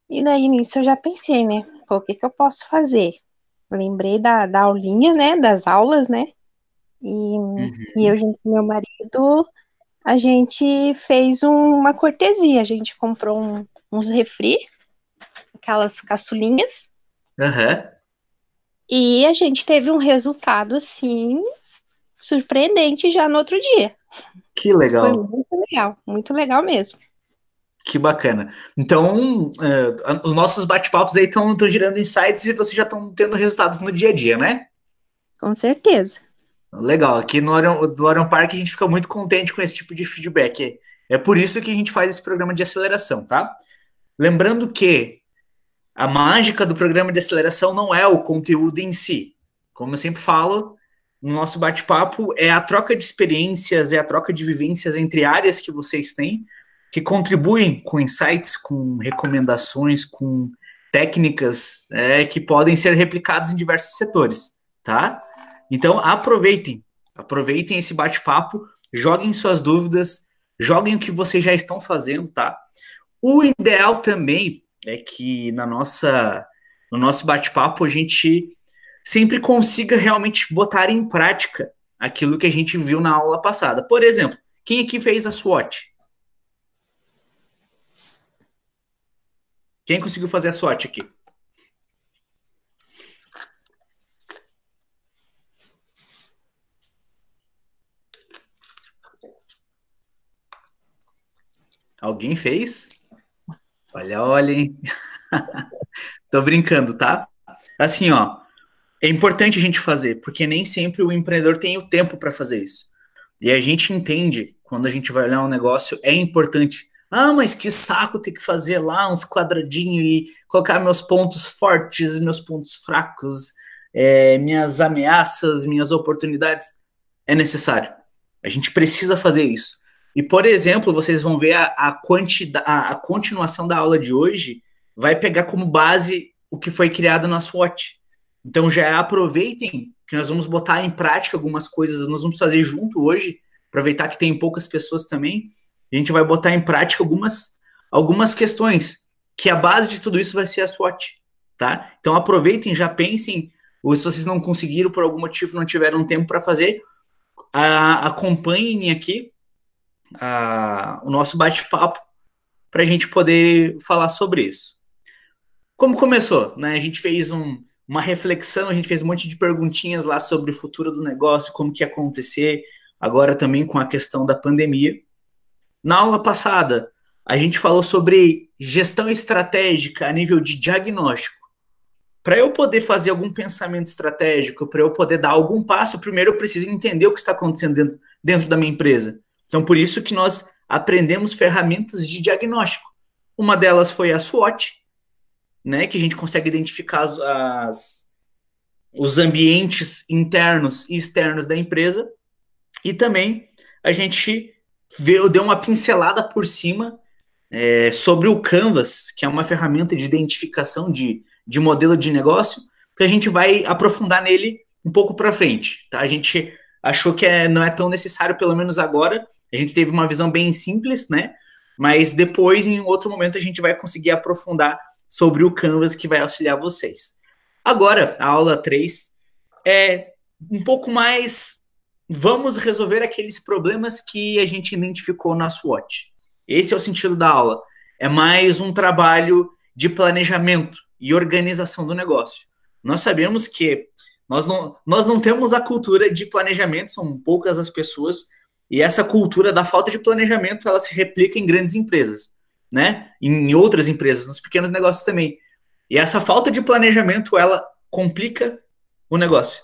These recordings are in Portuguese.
E daí nisso eu já pensei, né? Pô, o que que eu posso fazer? Lembrei da aulinha, né? Das aulas, né? E, e Uhum. eu, junto com meu marido, a gente fez uma cortesia. A gente comprou uns refri, aquelas caçulinhas, Aham. e a gente teve um resultado, assim, surpreendente já no outro dia. Que Foi legal. muito legal mesmo. Que bacana. Então, os nossos bate-papos aí estão gerando insights e vocês já estão tendo resultados no dia a dia, né? Com certeza. Legal. Aqui do Orion Park a gente fica muito contente com esse tipo de feedback. É por isso que a gente faz esse programa de aceleração, tá? Lembrando que a mágica do programa de aceleração não é o conteúdo em si. Como eu sempre falo, no nosso bate-papo é a troca de experiências, é a troca de vivências entre áreas que vocês têm, que contribuem com insights, com recomendações, com técnicas que podem ser replicadas em diversos setores, tá? Então aproveitem esse bate-papo, joguem suas dúvidas, joguem o que vocês já estão fazendo, tá? O ideal também é que no nosso bate-papo a gente sempre consiga realmente botar em prática aquilo que a gente viu na aula passada. Por exemplo, quem aqui fez a SWOT? Quem conseguiu fazer a SWOT aqui? Alguém fez? Olha, olha, hein? Tô brincando, tá? Assim, ó, é importante a gente fazer, porque nem sempre o empreendedor tem o tempo para fazer isso. E a gente entende, quando a gente vai olhar um negócio, é importante. Ah, mas que saco ter que fazer lá uns quadradinhos e colocar meus pontos fortes, meus pontos fracos, minhas ameaças, minhas oportunidades. É necessário. A gente precisa fazer isso. E, por exemplo, vocês vão ver a continuação da aula de hoje vai pegar como base o que foi criado na SWOT. Então já aproveitem que nós vamos botar em prática algumas coisas, nós vamos fazer junto hoje, aproveitar que tem poucas pessoas também, a gente vai botar em prática algumas questões, que a base de tudo isso vai ser a SWOT, tá? Então aproveitem, já pensem, ou se vocês não conseguiram por algum motivo, não tiveram tempo para fazer, acompanhem aqui o nosso bate-papo para a gente poder falar sobre isso. Como começou, né? A gente fez uma reflexão, a gente fez um monte de perguntinhas lá sobre o futuro do negócio, como que ia acontecer, agora também com a questão da pandemia. Na aula passada, a gente falou sobre gestão estratégica a nível de diagnóstico. Para eu poder fazer algum pensamento estratégico, para eu poder dar algum passo, primeiro eu preciso entender o que está acontecendo dentro da minha empresa. Então, por isso que nós aprendemos ferramentas de diagnóstico. Uma delas foi a SWOT, né, que a gente consegue identificar os ambientes internos e externos da empresa. E também a gente deu uma pincelada por cima sobre o Canvas, que é uma ferramenta de identificação de modelo de negócio, que a gente vai aprofundar nele um pouco para frente. Tá? A gente achou que não é tão necessário, pelo menos agora. A gente teve uma visão bem simples, né? Mas depois, em outro momento, a gente vai conseguir aprofundar sobre o Canvas que vai auxiliar vocês. Agora, a aula 3 é um pouco mais. Vamos resolver aqueles problemas que a gente identificou na SWOT. Esse é o sentido da aula. É mais um trabalho de planejamento e organização do negócio. Nós sabemos que nós não temos a cultura de planejamento, são poucas as pessoas, e essa cultura da falta de planejamento ela se replica em grandes empresas, né? Em outras empresas, nos pequenos negócios também. E essa falta de planejamento ela complica o negócio.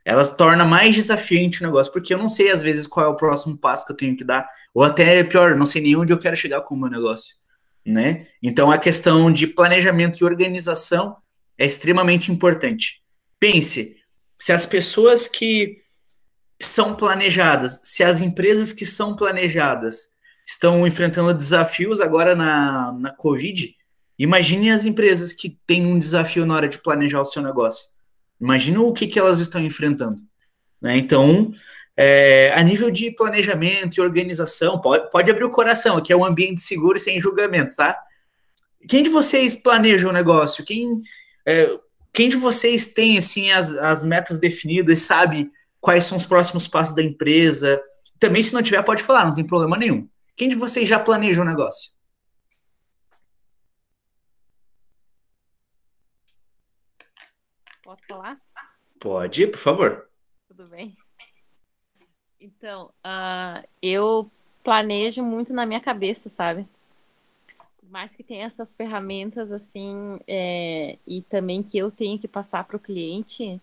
Ela torna mais desafiante o negócio, porque eu não sei às vezes qual é o próximo passo que eu tenho que dar, ou até pior, não sei nem onde eu quero chegar com o meu negócio, né? Então a questão de planejamento e organização é extremamente importante. Pense, se as pessoas que são planejadas, se as empresas que são planejadas estão enfrentando desafios agora na Covid, imagine as empresas que têm um desafio na hora de planejar o seu negócio. Imagina o que elas estão enfrentando. Né? Então, a nível de planejamento e organização, pode abrir o coração, aqui é um ambiente seguro e sem julgamento, tá? quem de vocês planeja o negócio? É, quem de vocês tem assim as metas definidas, sabe quais são os próximos passos da empresa? Também, se não tiver, pode falar, não tem problema nenhum. Quem de vocês já planeja o negócio? Posso falar? Pode, por favor. Tudo bem. Então, eu planejo muito na minha cabeça, sabe? Por mais que tenha essas ferramentas assim, e também que eu tenho que passar para o cliente,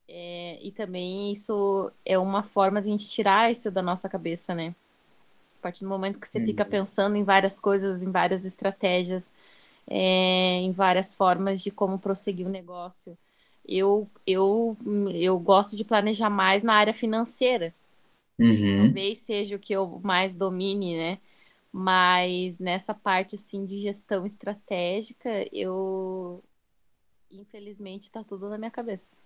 e também isso é uma forma de a gente tirar isso da nossa cabeça, né? A partir do momento que você fica pensando em várias coisas, em várias estratégias, em várias formas de como prosseguir o negócio. Eu gosto de planejar mais na área financeira. Uhum, Talvez seja o que eu mais domine, né? Mas nessa parte assim de gestão estratégica, eu infelizmente tá tudo na minha cabeça.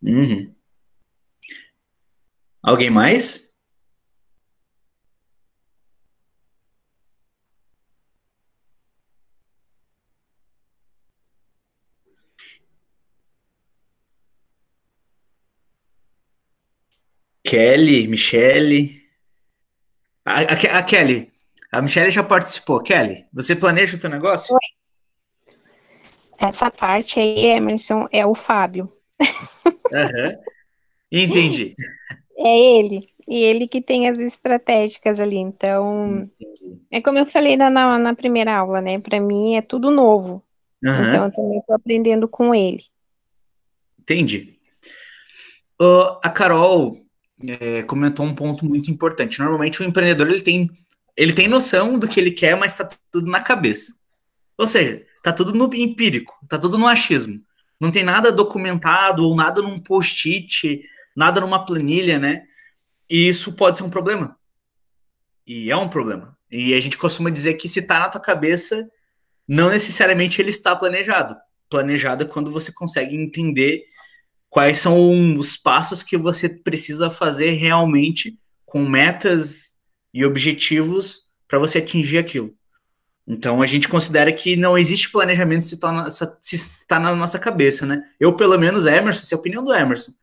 uhum. Alguém mais? Kelly, Michele. A Kelly. A Michelle já participou. Kelly, você planeja o teu negócio? Essa parte aí, Emerson, é o Fábio. Aham. Entendi. É ele. E ele que tem as estratégicas ali. Então, Entendi. é como eu falei na primeira aula, né? Para mim é tudo novo. Então, Aham, eu também estou aprendendo com ele. entendi. A Carol comentou um ponto muito importante. Normalmente o empreendedor ele tem noção do que ele quer, mas está tudo na cabeça. Ou seja, tá tudo no empírico, tá tudo no achismo. Não tem nada documentado ou nada num post-it, nada numa planilha, né? E isso pode ser um problema. E é um problema. E a gente costuma dizer que se tá na tua cabeça, não necessariamente ele está planejado. Planejado é quando você consegue entender quais são os passos que você precisa fazer realmente com metas e objetivos para você atingir aquilo. Então a gente considera que não existe planejamento se está na nossa cabeça, né? Eu, pelo menos, Emerson, essa é a opinião do Emerson.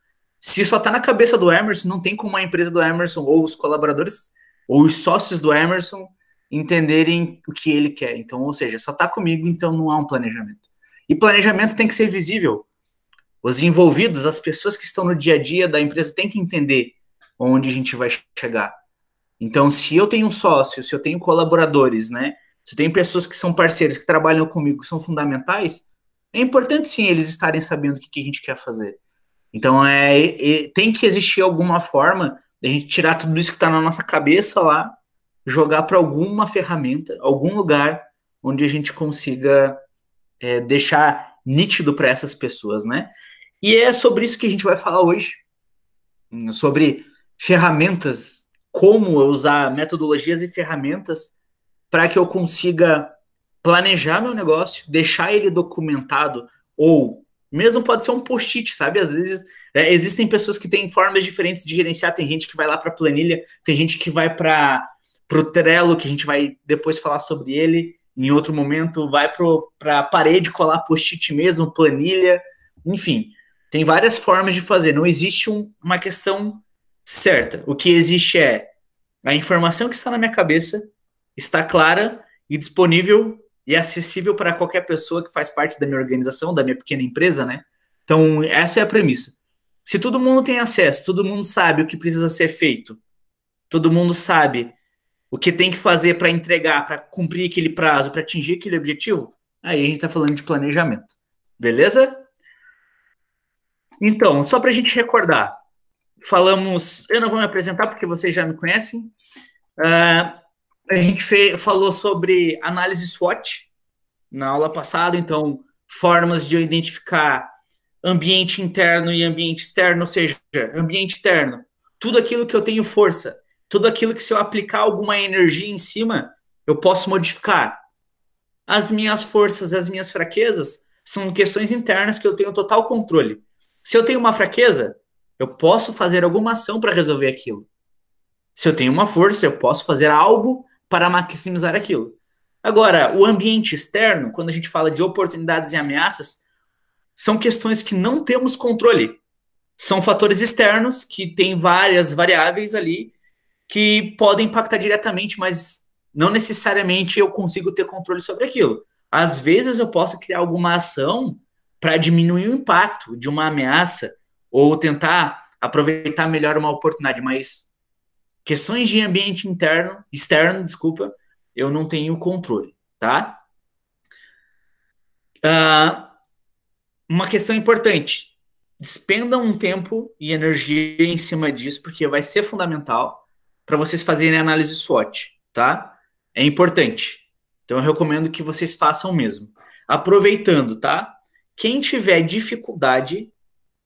Se só está na cabeça do Emerson, não tem como a empresa do Emerson, ou os colaboradores, ou os sócios do Emerson entenderem o que ele quer. Então, ou seja, só está comigo, então não há um planejamento. E planejamento tem que ser visível. Os envolvidos, as pessoas que estão no dia a dia da empresa, têm que entender onde a gente vai chegar. Então, se eu tenho um sócio, se eu tenho colaboradores, né? Se eu tenho pessoas que são parceiros, que trabalham comigo, que são fundamentais, é importante sim eles estarem sabendo o que a gente quer fazer. Então, tem que existir alguma forma de a gente tirar tudo isso que está na nossa cabeça lá, jogar para alguma ferramenta, algum lugar onde a gente consiga deixar nítido para essas pessoas, né? E é sobre isso que a gente vai falar hoje, sobre ferramentas, como usar metodologias e ferramentas para que eu consiga planejar meu negócio, deixar ele documentado, ou mesmo pode ser um post-it, sabe? Às vezes existem pessoas que têm formas diferentes de gerenciar, tem gente que vai lá para a planilha, tem gente que vai para o Trello, que a gente vai depois falar sobre ele em outro momento, vai para a parede colar post-it mesmo, planilha, enfim, tem várias formas de fazer, não existe uma questão certa. O que existe é a informação que está na minha cabeça, está clara e disponível e acessível para qualquer pessoa que faz parte da minha organização, da minha pequena empresa, né? Então, essa é a premissa. Se todo mundo tem acesso, todo mundo sabe o que precisa ser feito, todo mundo sabe o que tem que fazer para entregar, para cumprir aquele prazo, para atingir aquele objetivo, aí a gente está falando de planejamento. Beleza? Então, só para a gente recordar, falamos. Eu não vou me apresentar porque vocês já me conhecem. Uh, a gente falou sobre análise SWOT na aula passada, então, formas de eu identificar ambiente interno e ambiente externo, ou seja, ambiente interno, tudo aquilo que eu tenho força, tudo aquilo que se eu aplicar alguma energia em cima, eu posso modificar. As minhas forças, as minhas fraquezas são questões internas que eu tenho total controle. Se eu tenho uma fraqueza, eu posso fazer alguma ação para resolver aquilo. Se eu tenho uma força, eu posso fazer algo para maximizar aquilo. Agora, o ambiente externo, quando a gente fala de oportunidades e ameaças, são questões que não temos controle. São fatores externos que têm várias variáveis ali que podem impactar diretamente, mas não necessariamente eu consigo ter controle sobre aquilo. Às vezes eu posso criar alguma ação para diminuir o impacto de uma ameaça ou tentar aproveitar melhor uma oportunidade, mas questões de ambiente externo, desculpa, eu não tenho controle, tá? Uma questão importante, despendam um tempo e energia em cima disso, porque vai ser fundamental para vocês fazerem análise SWOT, tá? É importante. Então eu recomendo que vocês façam mesmo. Aproveitando, tá? Quem tiver dificuldade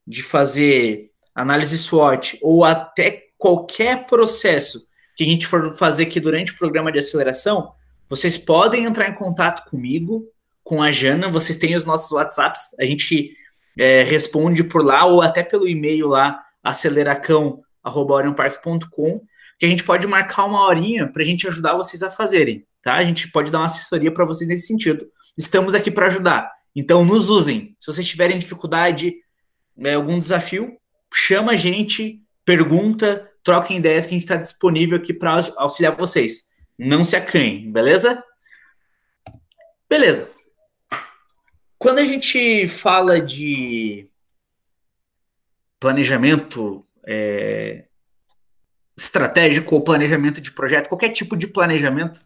de fazer análise SWOT ou até qualquer processo que a gente for fazer aqui durante o programa de aceleração, vocês podem entrar em contato comigo, com a Jana, vocês têm os nossos WhatsApps, a gente responde por lá ou até pelo e-mail lá, aceleracão@orionpark.com, que a gente pode marcar uma horinha para a gente ajudar vocês a fazerem, tá? A gente pode dar uma assessoria para vocês nesse sentido. Estamos aqui para ajudar. Então, nos usem. Se vocês tiverem dificuldade, algum desafio, chama a gente, pergunta, troquem ideias que a gente está disponível aqui para auxiliar vocês. Não se acanhem, beleza? Beleza. Quando a gente fala de planejamento estratégico ou planejamento de projeto, qualquer tipo de planejamento,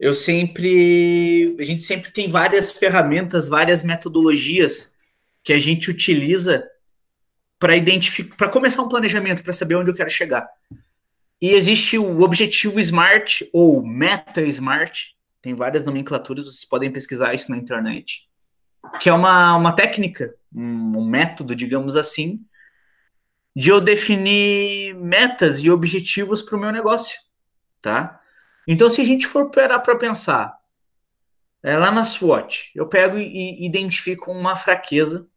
a gente sempre tem várias ferramentas, várias metodologias que a gente utiliza para identificar, para começar um planejamento, para saber onde eu quero chegar. E existe o objetivo SMART ou Meta SMART, tem várias nomenclaturas, vocês podem pesquisar isso na internet, que é uma técnica, um método, digamos assim, de eu definir metas e objetivos para o meu negócio, tá? Então, se a gente for parar para pensar, lá na SWOT, eu pego e identifico uma fraqueza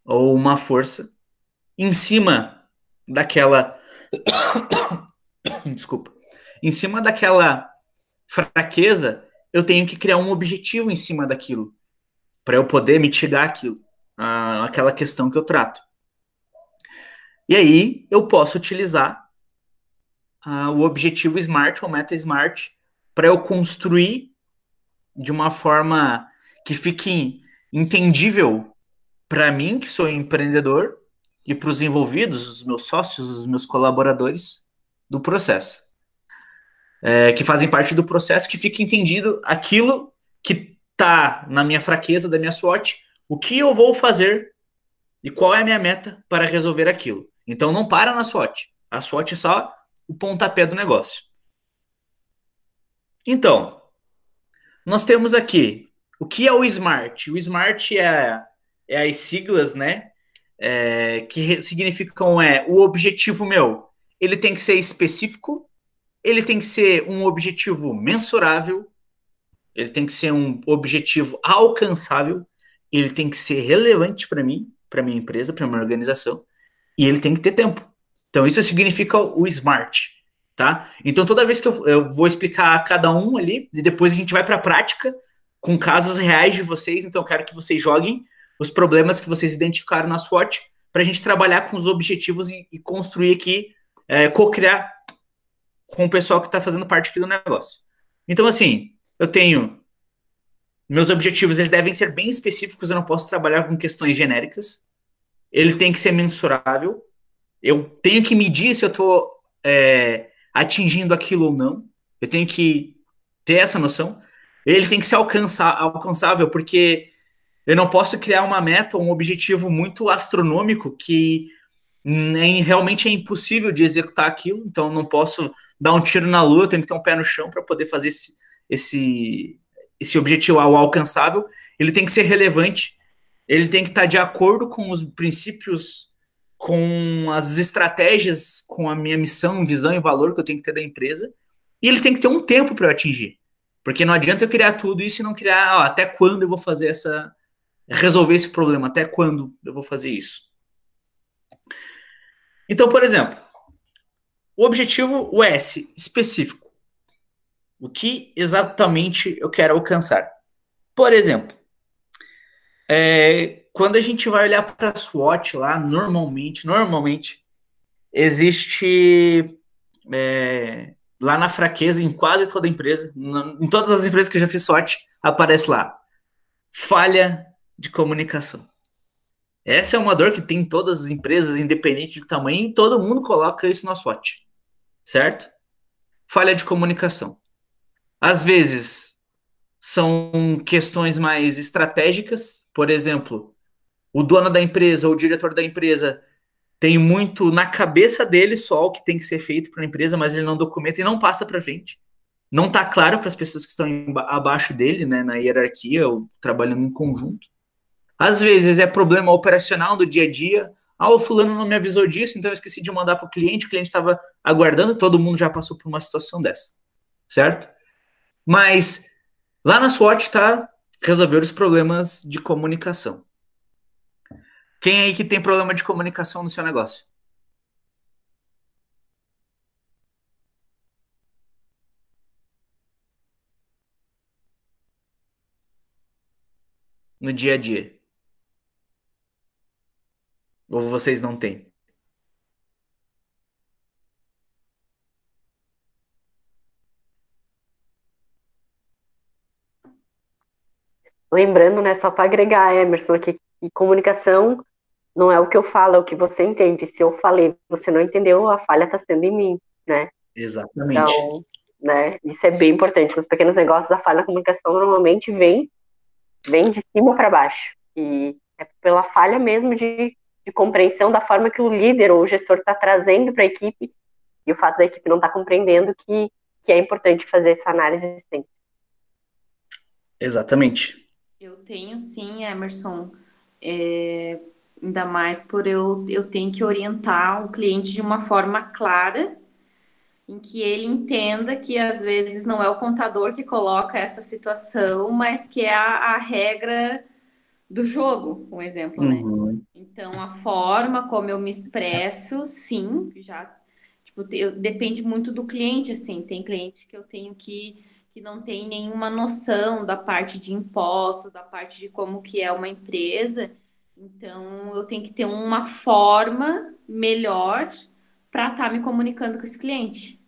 ou uma força em cima daquela desculpa, em cima daquela fraqueza, eu tenho que criar um objetivo em cima daquilo para eu poder mitigar aquilo, aquela questão que eu trato. E aí eu posso utilizar o objetivo SMART ou Meta SMART para eu construir de uma forma que fique entendível para mim, que sou empreendedor, e para os envolvidos, os meus sócios, os meus colaboradores do processo. Que fazem parte do processo, que fique entendido aquilo que está na minha fraqueza, da minha SWOT, o que eu vou fazer e qual é a minha meta para resolver aquilo. Então não para na SWOT. A SWOT é só o pontapé do negócio. Então, nós temos aqui o que é o SMART. O SMART é as siglas, né? Que significam o objetivo meu. Ele tem que ser específico, ele tem que ser um objetivo mensurável, ele tem que ser um objetivo alcançável, ele tem que ser relevante para mim, para minha empresa, para minha organização, e ele tem que ter tempo. Então isso significa o SMART, tá? Então toda vez que eu vou explicar cada um ali, e depois a gente vai para a prática com casos reais de vocês, então eu quero que vocês joguem os problemas que vocês identificaram na SWOT para a gente trabalhar com os objetivos e construir aqui, co-criar com o pessoal que está fazendo parte aqui do negócio. Então, assim, eu tenho meus objetivos, eles devem ser bem específicos, eu não posso trabalhar com questões genéricas, ele tem que ser mensurável, eu tenho que medir se eu estou atingindo aquilo ou não, eu tenho que ter essa noção, ele tem que ser alcançável, porque eu não posso criar uma meta, um objetivo muito astronômico que realmente é impossível de executar aquilo, então não posso dar um tiro na lua, eu tenho que ter um pé no chão para poder fazer esse objetivo alcançável. Ele tem que ser relevante, ele tem que estar de acordo com os princípios, com as estratégias, com a minha missão, visão e valor que eu tenho que ter da empresa, e ele tem que ter um tempo para eu atingir, porque não adianta eu criar tudo isso e não criar até quando eu vou fazer resolver esse problema, até quando eu vou fazer isso. Então, por exemplo, o objetivo, o S, específico. O que exatamente eu quero alcançar? Por exemplo, quando a gente vai olhar para a SWOT lá, normalmente existe lá na fraqueza em quase toda empresa, em todas as empresas que eu já fiz SWOT, aparece lá, falha de comunicação. Essa é uma dor que tem em todas as empresas, independente do tamanho, e todo mundo coloca isso na SWOT, certo? Falha de comunicação. Às vezes são questões mais estratégicas, por exemplo, o dono da empresa ou o diretor da empresa tem muito na cabeça dele só o que tem que ser feito para a empresa, mas ele não documenta e não passa para frente. Não está claro para as pessoas que estão abaixo dele, né, na hierarquia ou trabalhando em conjunto. Às vezes é problema operacional do dia a dia. Ah, o fulano não me avisou disso, então eu esqueci de mandar para o cliente estava aguardando, todo mundo já passou por uma situação dessa, certo? Mas lá na SWOT está resolver os problemas de comunicação. Quem aí que tem problema de comunicação no seu negócio? No dia a dia? Ou vocês não têm? Lembrando, né, só para agregar, Emerson, que comunicação não é o que eu falo, é o que você entende. Se eu falei, você não entendeu, a falha está sendo em mim, né? Exatamente. Então, né, isso é bem importante. Nos pequenos negócios, a falha na comunicação normalmente vem de cima para baixo. E é pela falha mesmo de compreensão da forma que o líder ou o gestor está trazendo para a equipe e o fato da equipe não estar compreendendo que é importante fazer essa análise sempre. Exatamente. Eu tenho sim, Emerson, ainda mais por eu tenho que orientar o cliente de uma forma clara, em que ele entenda que às vezes não é o contador que coloca essa situação, mas que é a regra do jogo, um exemplo, né? Então, a forma como eu me expresso, sim, já, tipo, depende muito do cliente, assim, tem cliente que eu tenho que não tem nenhuma noção da parte de impostos, da parte de como que é uma empresa, então eu tenho que ter uma forma melhor para estar me comunicando com esse cliente.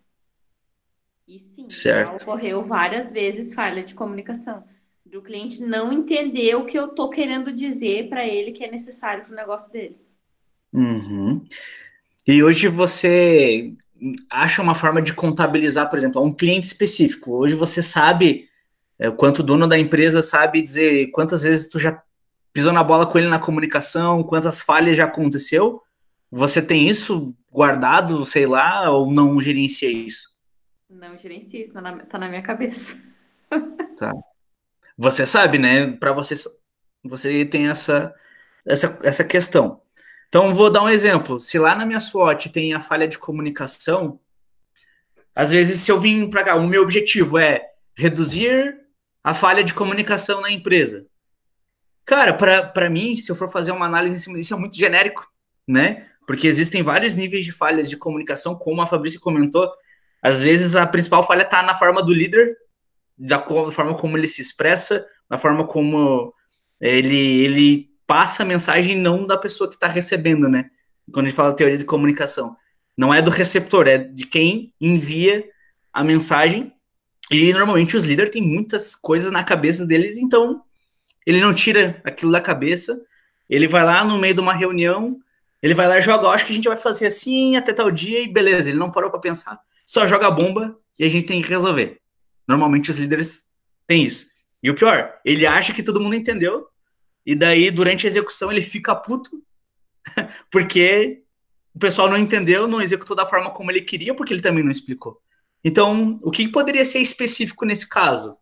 E sim, já Certo. ocorreu várias vezes falha de comunicação. Do cliente não entender o que eu tô querendo dizer para ele que é necessário para o negócio dele. E hoje você acha uma forma de contabilizar, por exemplo, um cliente específico. Hoje você sabe quanto o dono da empresa sabe dizer quantas vezes tu já pisou na bola com ele na comunicação, quantas falhas já aconteceu. Você tem isso guardado, sei lá, ou não gerencia isso? Não gerencio isso, tá na minha cabeça. Tá. Você sabe, né? Para você tem essa questão. Então, vou dar um exemplo. Se lá na minha SWOT tem a falha de comunicação, às vezes, se eu vim para cá, o meu objetivo é reduzir a falha de comunicação na empresa. Cara, para mim, se eu for fazer uma análise em cima disso, é muito genérico, né? Porque existem vários níveis de falhas de comunicação, como a Fabrícia comentou. Às vezes, a principal falha está na forma do líder, da forma como ele se expressa, na forma como ele passa a mensagem, não da pessoa que está recebendo, né? Quando a gente fala de teoria de comunicação. Não é do receptor, é de quem envia a mensagem. E normalmente os líderes têm muitas coisas na cabeça deles, então ele não tira aquilo da cabeça, ele vai lá no meio de uma reunião, ele vai lá e joga, acho que a gente vai fazer assim até tal dia e beleza, ele não parou para pensar, só joga a bomba e a gente tem que resolver. Normalmente os líderes têm isso. E o pior, ele acha que todo mundo entendeu, e daí durante a execução ele fica puto, porque o pessoal não entendeu, não executou da forma como ele queria, porque ele também não explicou. Então, o que poderia ser específico nesse caso?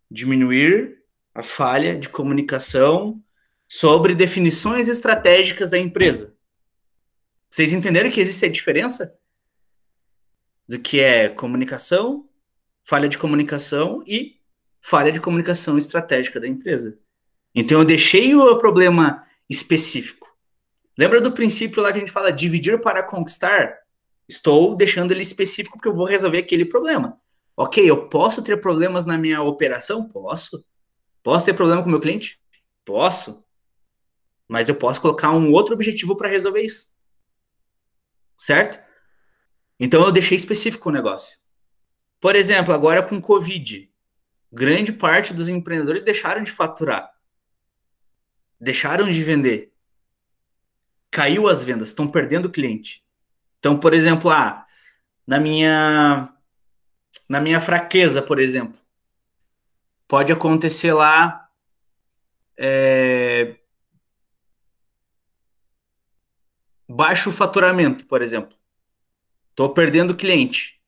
Diminuir a falha de comunicação sobre definições estratégicas da empresa. Vocês entenderam que existe a diferença do que é comunicação, falha de comunicação e falha de comunicação estratégica da empresa? Então eu deixei o problema específico. Lembra do princípio lá que a gente fala dividir para conquistar? Estou deixando ele específico porque eu vou resolver aquele problema. Ok, eu posso ter problemas na minha operação? Posso. Posso ter problema com o meu cliente? Posso. Mas eu posso colocar um outro objetivo para resolver isso. Certo? Então eu deixei específico o negócio. Por exemplo, agora com Covid, grande parte dos empreendedores deixaram de faturar, deixaram de vender, caiu as vendas, estão perdendo cliente. Então, por exemplo, na minha, na minha fraqueza, por exemplo, pode acontecer lá baixo faturamento, por exemplo. Estou perdendo cliente,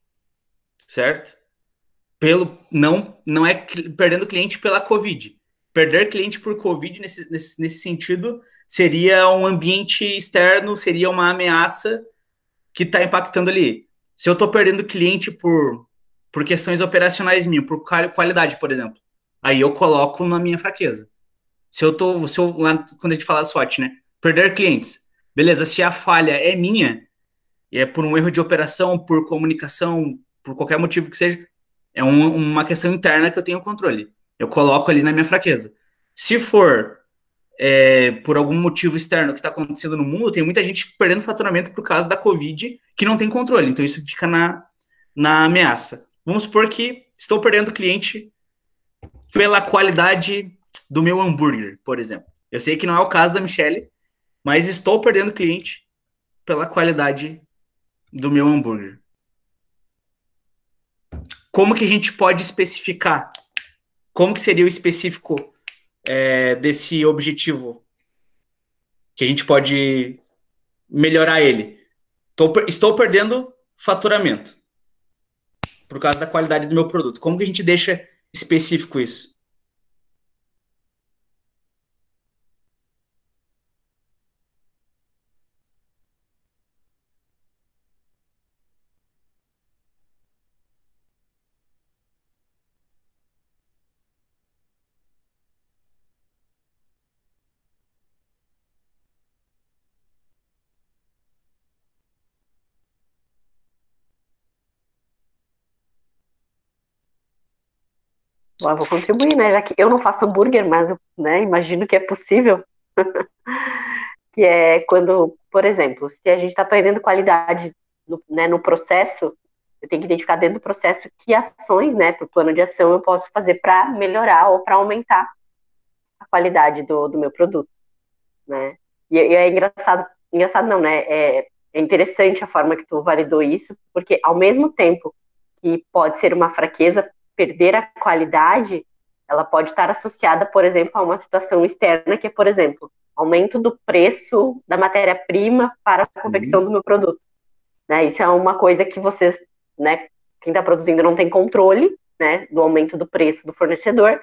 certo? Não é perdendo cliente pela Covid. Perder cliente por Covid, nesse sentido, seria um ambiente externo, seria uma ameaça que está impactando ali. Se eu estou perdendo cliente por questões operacionais minhas, por qualidade, por exemplo, aí eu coloco na minha fraqueza. Lá, quando a gente fala SWOT, né? Perder clientes. Beleza, se a falha é minha, e é por um erro de operação, por comunicação, por qualquer motivo que seja, é uma questão interna que eu tenho controle. Eu coloco ali na minha fraqueza. Se for por algum motivo externo que está acontecendo no mundo, tem muita gente perdendo faturamento por causa da Covid que não tem controle. Então isso fica na ameaça. Vamos supor que estou perdendo cliente pela qualidade do meu hambúrguer, por exemplo. Eu sei que não é o caso da Michelle, mas estou perdendo cliente pela qualidade do meu hambúrguer. Como que a gente pode especificar? Como que seria o específico desse objetivo? Que a gente pode melhorar ele. Estou perdendo faturamento por causa da qualidade do meu produto. Como que a gente deixa específico isso? Eu vou contribuir, né? Já que eu não faço hambúrguer, mas né, imagino que é possível. Que é quando, por exemplo, se a gente está perdendo qualidade no processo, eu tenho que identificar dentro do processo que ações, né, para o plano de ação eu posso fazer para melhorar ou para aumentar a qualidade do meu produto, né? E é engraçado não, né? É interessante a forma que tu validou isso, porque ao mesmo tempo que pode ser uma fraqueza, perder a qualidade, ela pode estar associada, por exemplo, a uma situação externa, que é, por exemplo, aumento do preço da matéria-prima para a confecção do meu produto. Né? Isso é uma coisa que vocês, né, quem está produzindo não tem controle, né, do aumento do preço do fornecedor,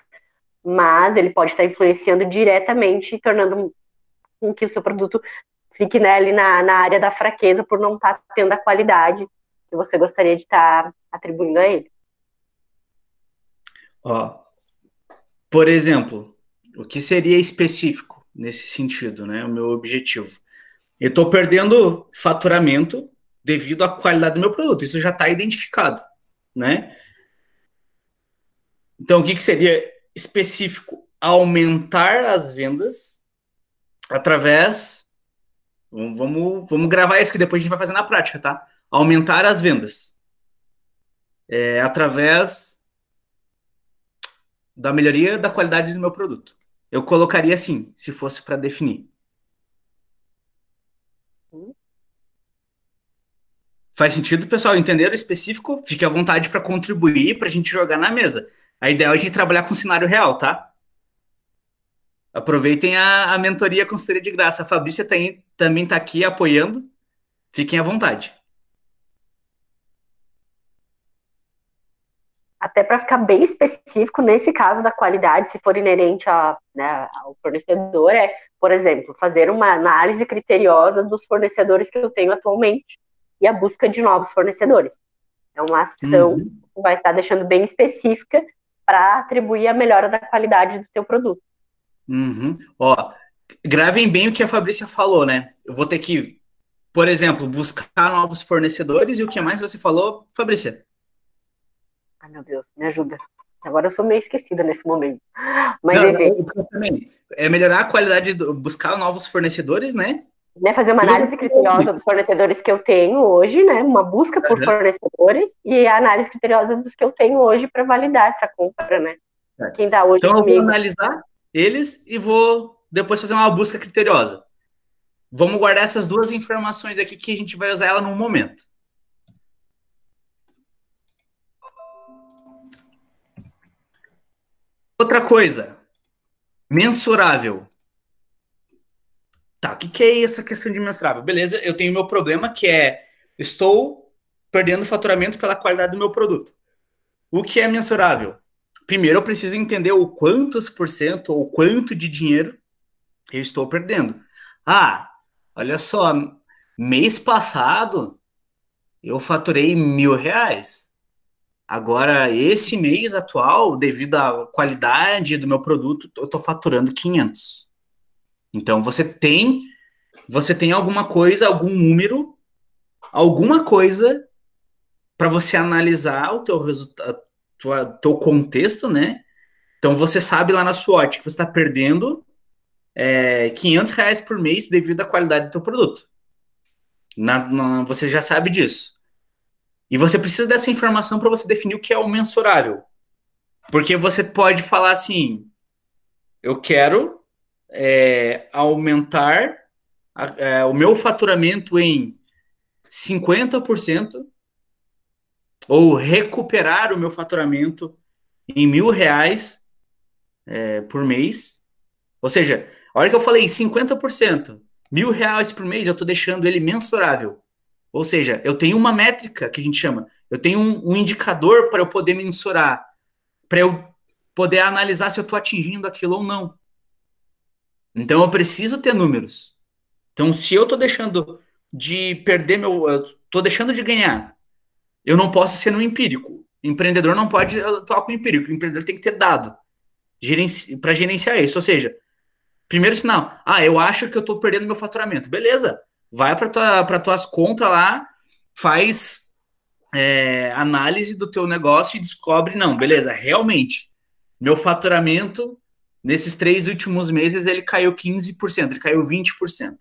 mas ele pode estar influenciando diretamente, tornando com que o seu produto fique, né, ali na área da fraqueza por não estar tendo a qualidade que você gostaria de estar atribuindo a ele. Por exemplo, o que seria específico nesse sentido, né? O meu objetivo. Eu estou perdendo faturamento devido à qualidade do meu produto. Isso já está identificado, né? Então, o que seria específico? Aumentar as vendas através... Vamos gravar isso que depois a gente vai fazer na prática, tá? Aumentar as vendas. Através da melhoria da qualidade do meu produto. Eu colocaria assim, se fosse para definir. Faz sentido, pessoal? Entenderam o específico? Fique à vontade para contribuir, para a gente jogar na mesa. A ideia é a gente trabalhar com cenário real, tá? Aproveitem a mentoria consultoria de graça. A Fabrícia também está aqui apoiando. Fiquem à vontade. Até para ficar bem específico, nesse caso da qualidade, se for inerente né, ao fornecedor, por exemplo, fazer uma análise criteriosa dos fornecedores que eu tenho atualmente e a busca de novos fornecedores. É uma ação que vai estar deixando bem específica para atribuir a melhora da qualidade do teu produto. Gravem bem o que a Fabrícia falou, né? Eu vou ter que, por exemplo, buscar novos fornecedores e o que mais você falou, Fabrícia? Ai, meu Deus, me ajuda. Agora eu sou meio esquecida nesse momento. Mas, Não, enfim, também. É melhorar a qualidade, buscar novos fornecedores, né? né, fazer uma análise criteriosa dos fornecedores que eu tenho hoje, né? Uma busca por Aham. fornecedores e a análise criteriosa dos que eu tenho hoje para validar essa compra, né? Certo. Quem dá hoje Então eu vou comigo. analisar eles e vou depois fazer uma busca criteriosa. Vamos guardar essas duas informações aqui que a gente vai usar ela num momento. Outra coisa, mensurável. Tá, o que é essa questão de mensurável? Beleza, eu tenho meu problema que é estou perdendo faturamento pela qualidade do meu produto. O que é mensurável? Primeiro eu preciso entender o quantos por cento ou quanto de dinheiro eu estou perdendo. Ah, olha só, mês passado eu faturei R$ 1.000. Agora, esse mês atual, devido à qualidade do meu produto, eu estou faturando 500. Então, você tem alguma coisa, algum número, alguma coisa para você analisar o teu resultado, teu contexto, né? Então, você sabe lá na SWOT que você está perdendo R$ 500 por mês devido à qualidade do teu produto. Você já sabe disso. E você precisa dessa informação para você definir o que é o mensurável. Porque você pode falar assim, eu quero aumentar o meu faturamento em 50% ou recuperar o meu faturamento em R$ 1.000 por mês. Ou seja, a hora que eu falei 50%, R$ 1.000 por mês, eu estou deixando ele mensurável. Ou seja, eu tenho uma métrica que a gente chama, eu tenho um indicador para eu poder mensurar, para eu poder analisar se eu estou atingindo aquilo ou não. Então eu preciso ter números. Então, se eu estou deixando de perder estou deixando de ganhar, eu não posso ser no empírico. O empreendedor não pode atuar com o empírico. O empreendedor tem que ter dado para gerenciar isso. Ou seja, primeiro sinal, eu acho que eu estou perdendo meu faturamento. Beleza, vai para tuas contas lá, faz análise do teu negócio e descobre, não, beleza, realmente, meu faturamento nesses 3 últimos meses ele caiu 15%, ele caiu 20%.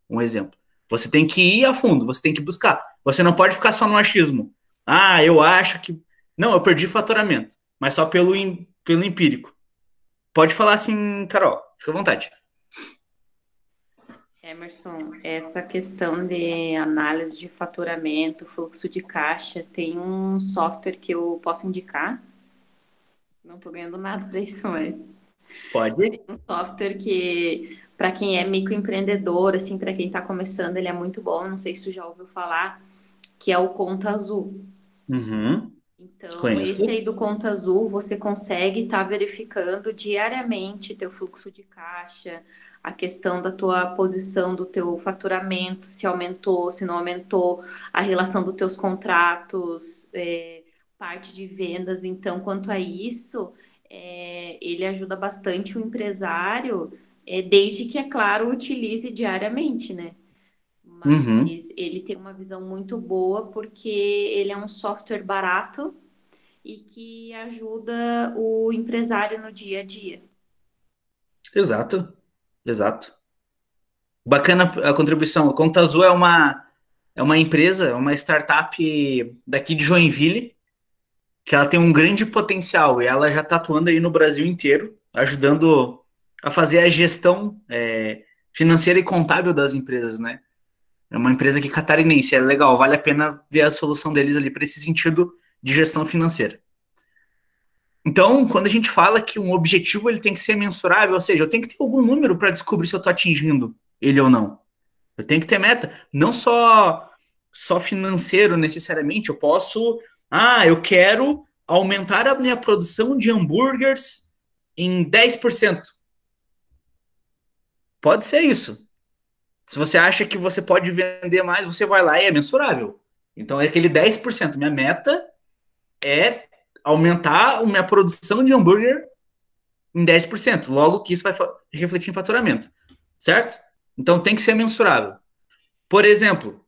Um exemplo. Você tem que ir a fundo, você tem que buscar. Você não pode ficar só no achismo. Eu acho que. Não, eu perdi faturamento, mas só pelo empírico. Pode falar assim, Carol, fica à vontade. Emerson, essa questão de análise de faturamento, fluxo de caixa, tem um software que eu posso indicar? Não estou ganhando nada para isso, mas Pode. tem um software que, para quem é microempreendedor, assim, para quem está começando, ele é muito bom. Não sei se tu já ouviu falar, que é o Conta Azul. Uhum. Então, Conheço. esse aí do Conta Azul, você consegue estar verificando diariamente teu fluxo de caixa, a questão da tua posição, do teu faturamento, se aumentou, se não aumentou, a relação dos teus contratos, parte de vendas. Então, quanto a isso, ele ajuda bastante o empresário, desde que, é claro, utilize diariamente, né? Uhum. Mas ele tem uma visão muito boa porque ele é um software barato e que ajuda o empresário no dia a dia. Exato. Exato. Bacana a contribuição. A Conta Azul é uma empresa, uma startup daqui de Joinville, que ela tem um grande potencial e ela já está atuando aí no Brasil inteiro, ajudando a fazer a gestão financeira e contábil das empresas, né? É uma empresa aqui catarinense, é legal, vale a pena ver a solução deles ali para esse sentido de gestão financeira. Então, quando a gente fala que um objetivo ele tem que ser mensurável, ou seja, eu tenho que ter algum número para descobrir se eu estou atingindo ele ou não. Eu tenho que ter meta, não só financeiro necessariamente. Eu posso, eu quero aumentar a minha produção de hambúrgueres em 10%. Pode ser isso. Se você acha que você pode vender mais, você vai lá e é mensurável. Então é aquele 10%. Minha meta é aumentar a minha produção de hambúrguer em 10%. Logo que isso vai refletir em faturamento. Certo? Então tem que ser mensurável. Por exemplo,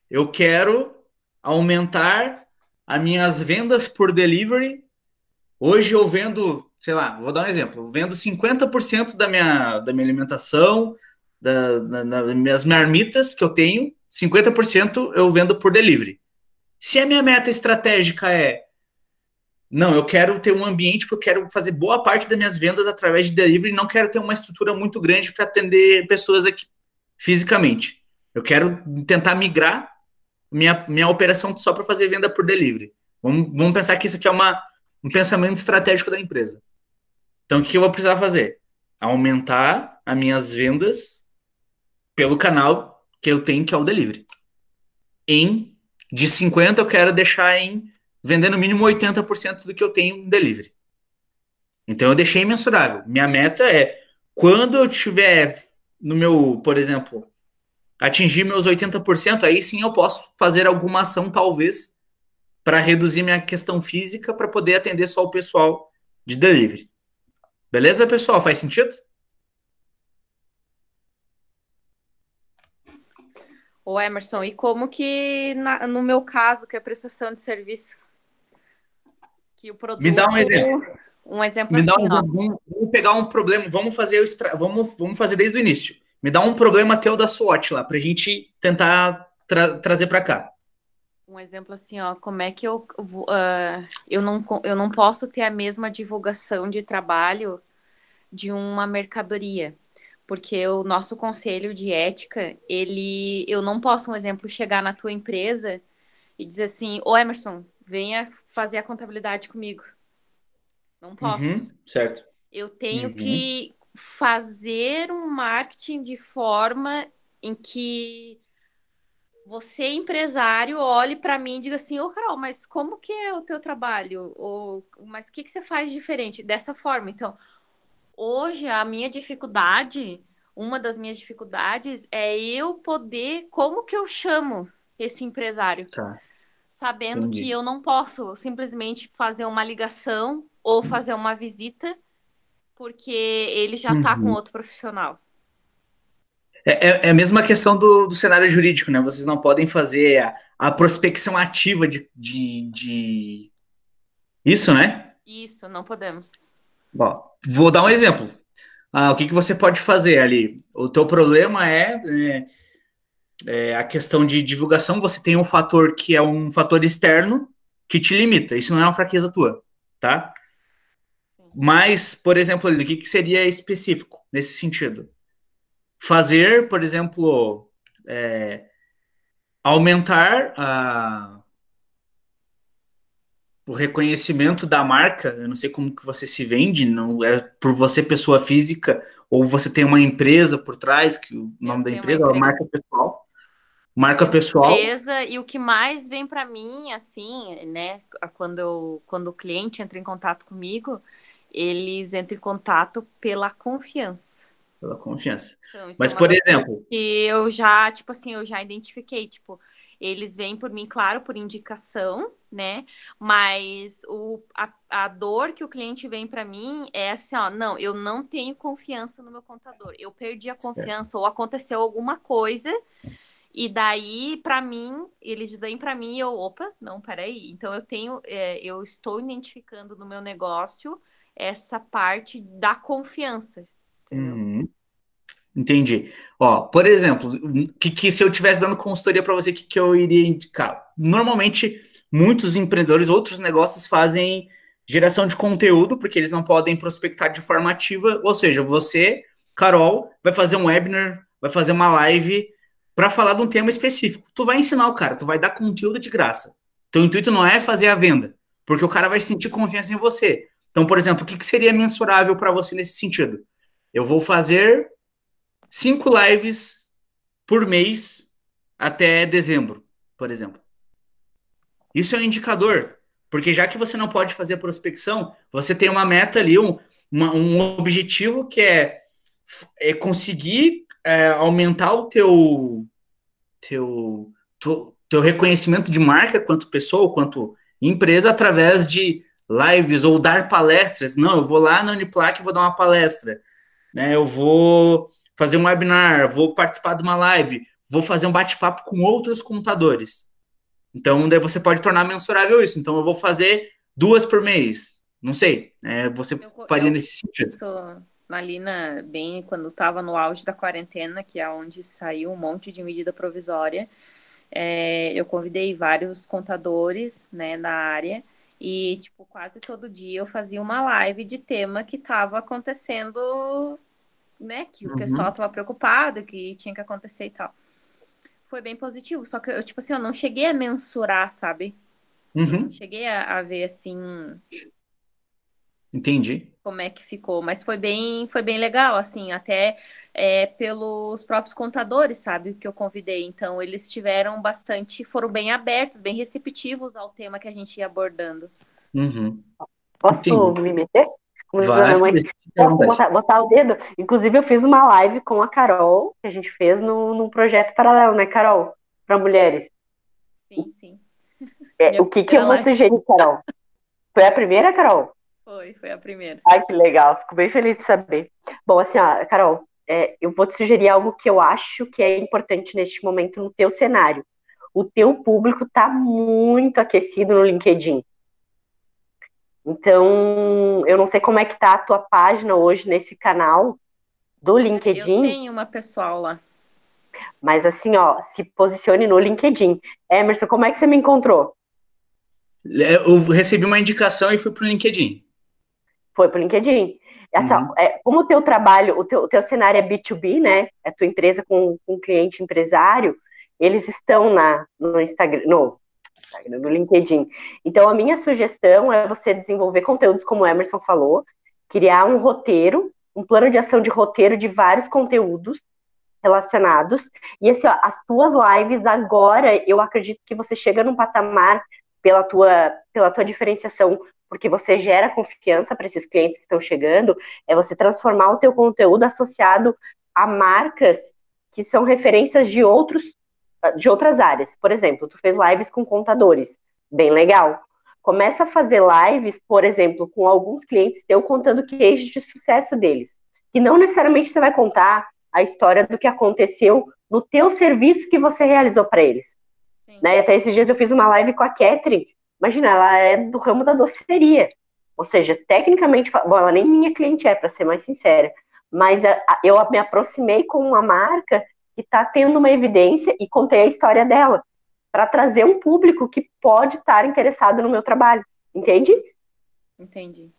eu quero aumentar as minhas vendas por delivery, hoje eu vendo, sei lá, vou dar um exemplo, eu vendo 50% da minha alimentação, das minhas marmitas que eu tenho, 50% eu vendo por delivery. Se a minha meta estratégica não, eu quero ter um ambiente porque eu quero fazer boa parte das minhas vendas através de delivery e não quero ter uma estrutura muito grande para atender pessoas aqui fisicamente. Eu quero tentar migrar minha operação só para fazer venda por delivery. Vamos pensar que isso aqui é um pensamento estratégico da empresa. Então, o que eu vou precisar fazer? Aumentar as minhas vendas pelo canal que eu tenho, que é o delivery. De 50, eu quero deixar vender no mínimo 80% do que eu tenho em delivery. Então, eu deixei mensurável. Minha meta é, quando eu tiver no meu, por exemplo, atingir meus 80%, aí sim eu posso fazer alguma ação, talvez, para reduzir minha questão física, para poder atender só o pessoal de delivery. Beleza, pessoal? Faz sentido? Ô, Emerson, e como que, no meu caso, que é prestação de serviço, que o produto... Me dá um exemplo. Um exemplo Me dá assim, um ó. exemplo. Vamos pegar um problema, vamos fazer desde o início. Me dá um problema teu da SWOT lá, pra gente tentar trazer para cá. Um exemplo assim, ó, como é que eu não posso ter a mesma divulgação de trabalho de uma mercadoria, porque o nosso conselho de ética, eu não posso, um exemplo, chegar na tua empresa e dizer assim, ô Emerson, venha fazer a contabilidade comigo. Não posso. Certo. Eu tenho que fazer um marketing de forma em que você, empresário, olhe para mim e diga assim, ô Carol, mas como que é o teu trabalho? Mas o que você faz diferente? Dessa forma. Então, hoje a minha dificuldade, uma das minhas dificuldades é eu poder, como que eu chamo esse empresário? Tá. Sabendo Entendi. que eu não posso simplesmente fazer uma ligação ou fazer uma visita, porque ele já está com outro profissional. É a mesma questão do cenário jurídico, né? Vocês não podem fazer a prospecção ativa de... Isso, né? Isso, não podemos. Bom, vou dar um exemplo. O que você pode fazer ali? O teu problema é a questão de divulgação. Você tem um fator que é um fator externo que te limita. Isso não é uma fraqueza tua, tá? Mas, por exemplo, o que seria específico nesse sentido? Fazer, por exemplo, aumentar o reconhecimento da marca. Eu não sei como que você se vende, não é por você pessoa física ou você tem uma empresa por trás, que o nome da empresa é a marca pessoal. Marca pessoal. Empresa, e o que mais vem para mim, assim, né, quando o cliente entra em contato comigo, eles entram em contato pela confiança. Pela confiança. Então, mas, por exemplo... que eu já, tipo assim, eu já identifiquei, tipo, eles vêm por mim, claro, por indicação, né? Mas a dor que o cliente vem para mim é assim, ó, não, eu não tenho confiança no meu contador. Eu perdi a confiança ou aconteceu alguma coisa e daí, para mim, eles vêm para mim e opa, não, peraí. Então, eu estou identificando no meu negócio essa parte da confiança, entendeu? Entendi. Ó, por exemplo, que se eu estivesse dando consultoria para você, que eu iria indicar? Normalmente, muitos empreendedores, outros negócios fazem geração de conteúdo, porque eles não podem prospectar de forma ativa. Ou seja, você, Carol, vai fazer um webinar, vai fazer uma live para falar de um tema específico. Tu vai ensinar o cara, tu vai dar conteúdo de graça. Teu intuito não é fazer a venda, porque o cara vai sentir confiança em você. Então, por exemplo, o que seria mensurável para você nesse sentido? Eu vou fazer 5 lives por mês até dezembro, por exemplo. Isso é um indicador, porque já que você não pode fazer prospecção, você tem uma meta ali, um objetivo que é conseguir aumentar o teu reconhecimento de marca quanto pessoa, quanto empresa, através de lives ou dar palestras. Não, eu vou lá na Uniplac e vou dar uma palestra, né? Eu vou fazer um webinar, vou participar de uma live, vou fazer um bate-papo com outros contadores. Então, daí você pode tornar mensurável isso. Então, eu vou fazer 2 por mês. Não sei. Você faria nesse sentido. Isso ali bem quando estava no auge da quarentena, que é onde saiu um monte de medida provisória. Eu convidei vários contadores, né, na área. E, tipo, quase todo dia eu fazia uma live de tema que estava acontecendo, né? Que o pessoal estava preocupado, que tinha que acontecer e tal. Foi bem positivo, só que eu, tipo assim, eu não cheguei a mensurar, sabe? Eu não cheguei a ver, assim... Entendi. Como é que ficou, mas foi bem legal, assim, até pelos próprios contadores, sabe, que eu convidei. Então, eles foram bem abertos, bem receptivos ao tema que a gente ia abordando. Posso me meter? Como diz a minha mãe, Vai, botar o dedo. Inclusive, eu fiz uma live com a Carol, que a gente fez num projeto paralelo, né, Carol? Para mulheres. Sim. O que eu vou sugerir, Carol? Foi a primeira, Carol? Foi a primeira. Ai, que legal. Fico bem feliz de saber. Bom, assim, ó, Carol, eu vou te sugerir algo que eu acho que é importante neste momento no teu cenário. O teu público está muito aquecido no LinkedIn. Então, eu não sei como é que tá a tua página hoje nesse canal do LinkedIn. Eu tenho uma pessoal lá. Mas assim, ó, se posicione no LinkedIn. Emerson, como é que você me encontrou? Eu recebi uma indicação e fui pro LinkedIn. Foi pro LinkedIn. Como o teu trabalho, o teu cenário é B2B, né? É tua empresa com cliente empresário, eles estão no Instagram, no LinkedIn. Então, a minha sugestão é você desenvolver conteúdos, como o Emerson falou, criar um roteiro, um plano de ação de roteiro de vários conteúdos relacionados. E assim, ó, as tuas lives agora, eu acredito que você chega num patamar pela tua diferenciação, porque você gera confiança para esses clientes que estão chegando, é você transformar o teu conteúdo associado a marcas que são referências de outras áreas. Por exemplo, tu fez lives com contadores, bem legal. Começa a fazer lives, por exemplo, com alguns clientes teus contando cases de sucesso deles, que não necessariamente você vai contar a história do que aconteceu no teu serviço que você realizou para eles. Né? Até esses dias eu fiz uma live com a Catherine. Imagina, ela é do ramo da doceria. Ou seja, tecnicamente, bom, ela nem minha cliente para ser mais sincera. Mas eu me aproximei com uma marca que está tendo uma evidência e contei a história dela, para trazer um público que pode estar interessado no meu trabalho. Entende? Entendi.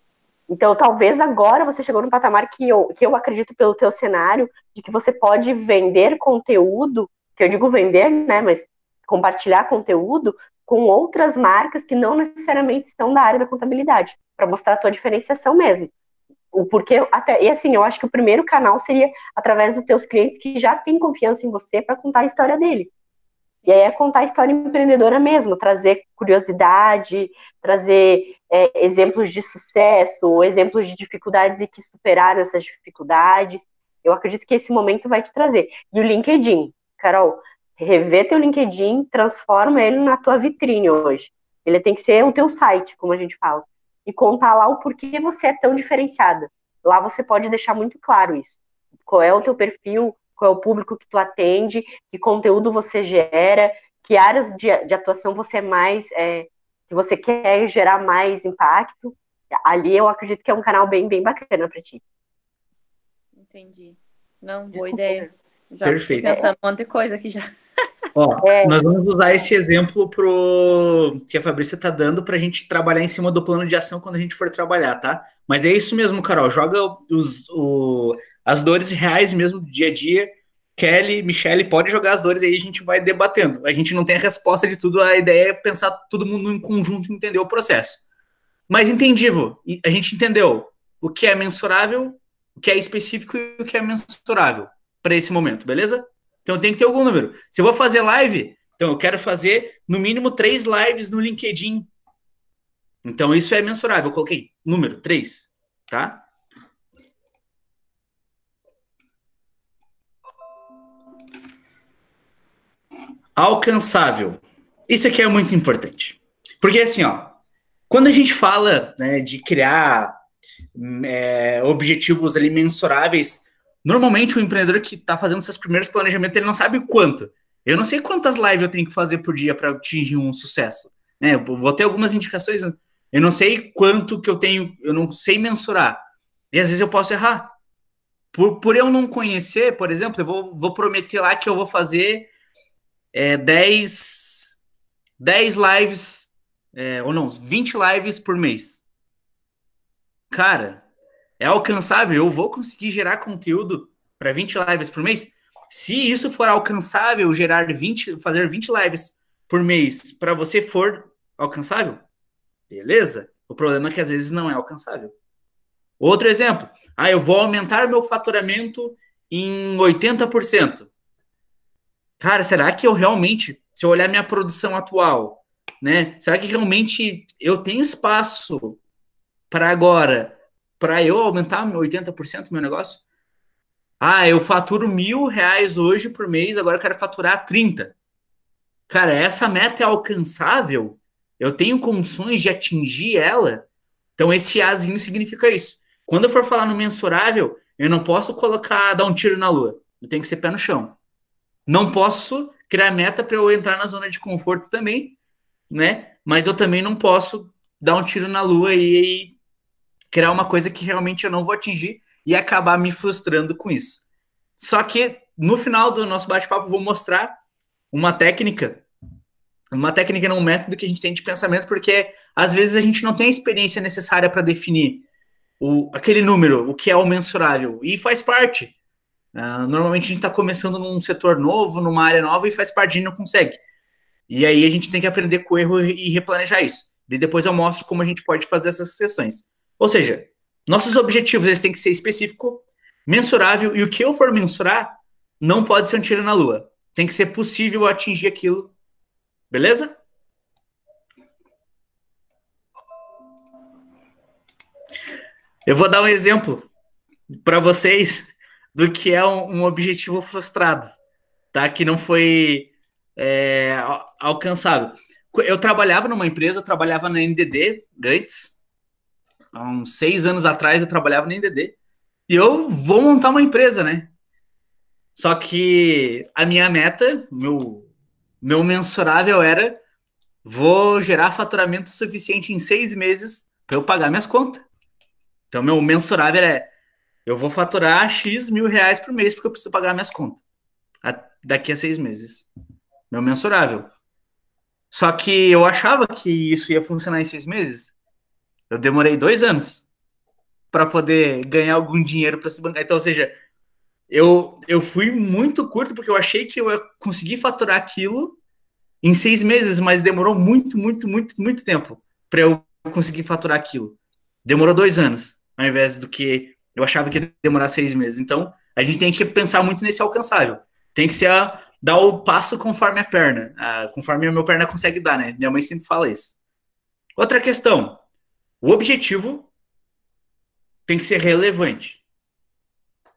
Então, talvez agora você chegou num patamar que eu acredito pelo teu cenário, de que você pode vender conteúdo, que eu digo vender, né, mas compartilhar conteúdo com outras marcas que não necessariamente estão da área da contabilidade, para mostrar a tua diferenciação mesmo. O porquê, e assim, eu acho que o primeiro canal seria através dos teus clientes que já têm confiança em você para contar a história deles. E aí é contar a história empreendedora mesmo, trazer curiosidade, trazer exemplos de sucesso, exemplos de dificuldades e que superaram essas dificuldades. Eu acredito que esse momento vai te trazer. E o LinkedIn, Carol, rever teu LinkedIn, transforma ele na tua vitrine hoje. Ele tem que ser o teu site, como a gente fala. E contar lá o porquê você é tão diferenciada. Lá você pode deixar muito claro isso. Qual é o teu perfil, qual é o público que tu atende, que conteúdo você gera, que áreas de atuação você é mais, que você quer gerar mais impacto. Ali eu acredito que é um canal bem, bem bacana para ti. Entendi. Não, boa ideia. Já Perfeito. tô pensando um monte de coisa aqui já. Ó, nós vamos usar esse exemplo que a Fabrícia está dando para a gente trabalhar em cima do plano de ação quando a gente for trabalhar, tá? Mas é isso mesmo, Carol. Joga as dores reais mesmo do dia a dia. Kelly, Michele, pode jogar as dores aí, a gente vai debatendo. A gente não tem a resposta de tudo, a ideia é pensar todo mundo em conjunto e entender o processo. Mas entendível, a gente entendeu o que é mensurável, o que é específico e o que é mensurável para esse momento, beleza? Então tem que ter algum número. Se eu vou fazer live, então eu quero fazer no mínimo 3 lives no LinkedIn. Então isso é mensurável. Eu coloquei número 3, tá? Alcançável. Isso aqui é muito importante. Porque assim, ó, quando a gente fala, né, de criar objetivos ali mensuráveis, normalmente o empreendedor que está fazendo seus primeiros planejamentos, ele não sabe o quanto. Eu não sei quantas lives eu tenho que fazer por dia para atingir um sucesso, né? Eu vou ter algumas indicações, eu não sei quanto que eu tenho, eu não sei mensurar. E às vezes eu posso errar. Por eu não conhecer, por exemplo, eu vou prometer lá que eu vou fazer 10 lives, ou não, 20 lives por mês. Cara, é alcançável? Eu vou conseguir gerar conteúdo para 20 lives por mês? Se isso for alcançável, fazer 20 lives por mês para você for alcançável, beleza. O problema é que às vezes não é alcançável. Outro exemplo. Eu vou aumentar meu faturamento em 80%. Cara, será que eu realmente, se eu olhar minha produção atual, né? Será que realmente eu tenho espaço para agora, para eu aumentar 80% do meu negócio? Eu faturo R$ 1.000 hoje por mês, agora eu quero faturar 30. Cara, essa meta é alcançável? Eu tenho condições de atingir ela? Então esse Azinho significa isso. Quando eu for falar no mensurável, eu não posso dar um tiro na lua. Eu tenho que ser pé no chão. Não posso criar meta para eu entrar na zona de conforto também, né? Mas eu também não posso dar um tiro na lua e criar uma coisa que realmente eu não vou atingir e acabar me frustrando com isso. Só que no final do nosso bate-papo eu vou mostrar uma técnica não, um método que a gente tem de pensamento, porque às vezes a gente não tem a experiência necessária para definir aquele número, o que é o mensurável, e faz parte. Normalmente a gente está começando num setor novo, numa área nova, e faz parte, a gente não consegue. E aí a gente tem que aprender com o erro e replanejar isso. E depois eu mostro como a gente pode fazer essas sessões. Ou seja, nossos objetivos eles têm que ser específico, mensurável, e o que eu for mensurar não pode ser um tiro na lua. Tem que ser possível atingir aquilo. Beleza? Eu vou dar um exemplo para vocês do que é um objetivo frustrado, tá? Que não foi alcançável. Eu trabalhava numa empresa, eu trabalhava na NDD antes, há uns 6 anos atrás eu trabalhava na NDD, e eu vou montar uma empresa, né? Só que a minha meta, meu mensurável era: vou gerar faturamento suficiente em 6 meses para eu pagar minhas contas. Então, meu mensurável eu vou faturar X mil reais por mês porque eu preciso pagar minhas contas daqui a 6 meses. Meu mensurável. Só que eu achava que isso ia funcionar em 6 meses. Eu demorei 2 anos para poder ganhar algum dinheiro para se bancar. Então, ou seja, eu fui muito curto porque eu achei que eu ia conseguir faturar aquilo em 6 meses, mas demorou muito, muito, muito, muito tempo para eu conseguir faturar aquilo. Demorou 2 anos, ao invés do que eu achava que ia demorar 6 meses. Então, a gente tem que pensar muito nesse alcançável. Tem que ser dar o passo conforme a perna, conforme a minha perna consegue dar, né? Minha mãe sempre fala isso. Outra questão, o objetivo tem que ser relevante.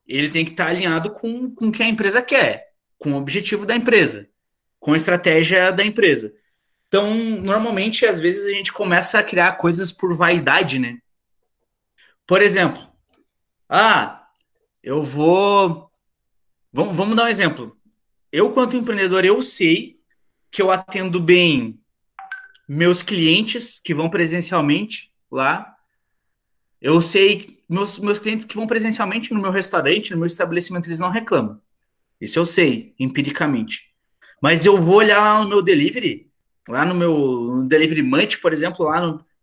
Ele tem que estar alinhado com o que a empresa quer, com o objetivo da empresa, com a estratégia da empresa. Então, normalmente, às vezes, a gente começa a criar coisas por vaidade, né? Por exemplo, eu vou... Vamos dar um exemplo. Eu, quanto empreendedor, eu sei que eu atendo bem meus clientes que vão presencialmente lá. Eu sei que meus clientes que vão presencialmente no meu restaurante, no meu estabelecimento, eles não reclamam. Isso eu sei, empiricamente. Mas eu vou olhar lá no meu delivery, lá no meu Delivery Munch, por exemplo,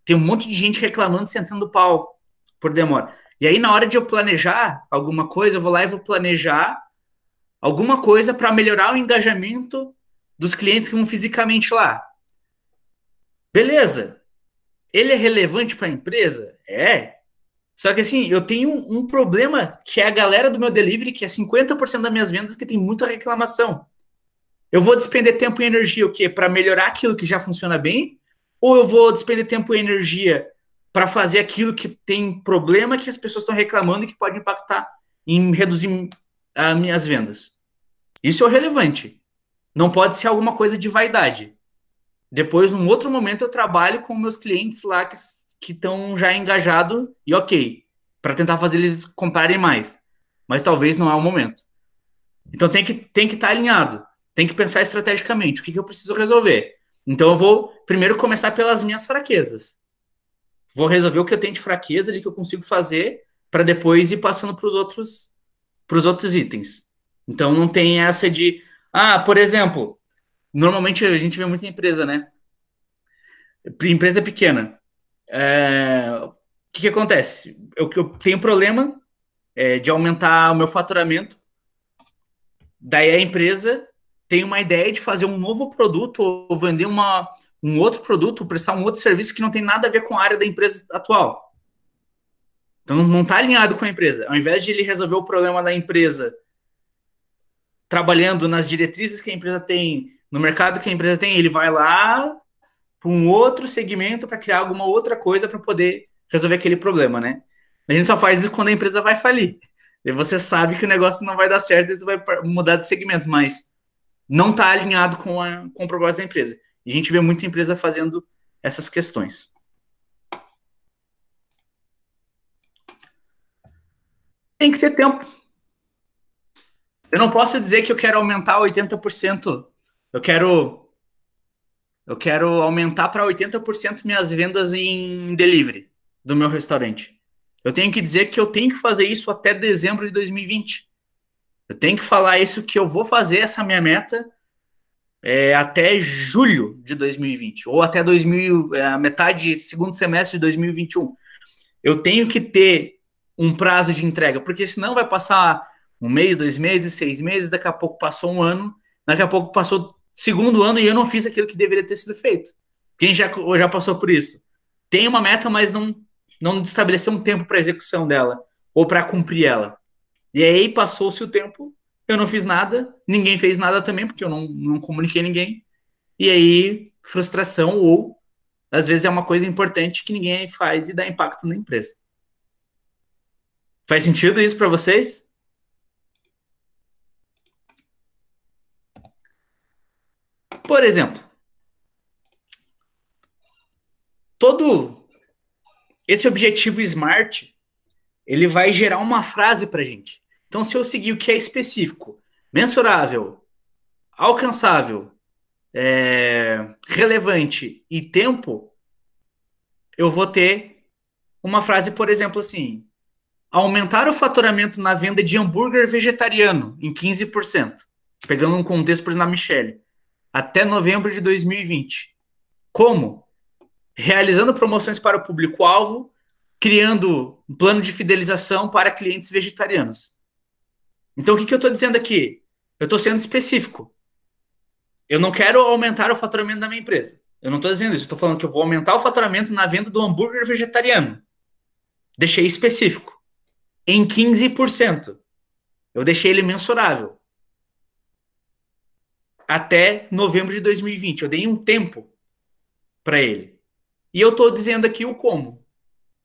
tem um monte de gente reclamando, sentando pau por demora. E aí, na hora de eu planejar alguma coisa, eu vou lá e vou planejar alguma coisa para melhorar o engajamento dos clientes que vão fisicamente lá. Beleza. Ele é relevante para a empresa? É. Só que assim, eu tenho um problema que é a galera do meu delivery, que é 50% das minhas vendas, que tem muita reclamação. Eu vou despender tempo e energia o quê? Para melhorar aquilo que já funciona bem? Ou eu vou despender tempo e energia para fazer aquilo que tem problema, que as pessoas estão reclamando e que pode impactar em reduzir as minhas vendas? Isso é o relevante. Não pode ser alguma coisa de vaidade. Depois, num outro momento, eu trabalho com meus clientes lá que estão já engajados e ok, para tentar fazer eles comprarem mais. Mas talvez não é o momento. Então tem que estar alinhado. tem que pensar estrategicamente. O que eu preciso resolver? Então eu vou primeiro começar pelas minhas fraquezas. Vou resolver o que eu tenho de fraqueza ali que eu consigo fazer para depois ir passando para os outros itens. Então não tem essa de, por exemplo, normalmente a gente vê muita empresa, né? Empresa pequena. O que acontece? Eu tenho problema de aumentar o meu faturamento. Daí a empresa tem uma ideia de fazer um novo produto ou vender um outro produto, prestar um outro serviço que não tem nada a ver com a área da empresa atual. Então não está alinhado com a empresa. Ao invés de ele resolver o problema da empresa trabalhando nas diretrizes que a empresa tem, no mercado que a empresa tem, ele vai lá para um outro segmento para criar alguma outra coisa para poder resolver aquele problema, né? A gente só faz isso quando a empresa vai falir. E você sabe que o negócio não vai dar certo e você vai mudar de segmento, mas não está alinhado com o propósito da empresa. E a gente vê muita empresa fazendo essas questões. Tem que ter tempo. Eu não posso dizer que eu quero aumentar 80%. Eu quero aumentar para 80% minhas vendas em delivery do meu restaurante. Eu tenho que dizer que eu tenho que fazer isso até dezembro de 2020. Eu tenho que falar isso que eu vou fazer essa minha meta até julho de 2020 ou até a metade segundo semestre de 2021. Eu tenho que ter um prazo de entrega, porque senão vai passar 1 mês, 2 meses, 6 meses, daqui a pouco passou 1 ano, daqui a pouco passou segundo ano e eu não fiz aquilo que deveria ter sido feito. Quem já passou por isso? Tem uma meta, mas não estabeleceu um tempo para execução dela ou para cumprir ela. E aí passou-se o tempo, eu não fiz nada, ninguém fez nada também, porque eu não comuniquei ninguém. E aí, frustração ou, às vezes, é uma coisa importante que ninguém faz e dá impacto na empresa. Faz sentido isso para vocês? Por exemplo, todo esse objetivo SMART, ele vai gerar uma frase para a gente. Então, se eu seguir o que é específico, mensurável, alcançável, relevante e tempo, eu vou ter uma frase, por exemplo, assim: aumentar o faturamento na venda de hambúrguer vegetariano em 15%, pegando um contexto, por exemplo, na Michelle, até novembro de 2020. Como? Realizando promoções para o público-alvo, criando um plano de fidelização para clientes vegetarianos. Então, o que eu estou dizendo aqui? Eu estou sendo específico. Eu não quero aumentar o faturamento da minha empresa. Eu não estou dizendo isso. Estou falando que eu vou aumentar o faturamento na venda do hambúrguer vegetariano. Deixei específico. Em 15%. Eu deixei ele mensurável. Até novembro de 2020. Eu dei um tempo para ele. E eu estou dizendo aqui o como.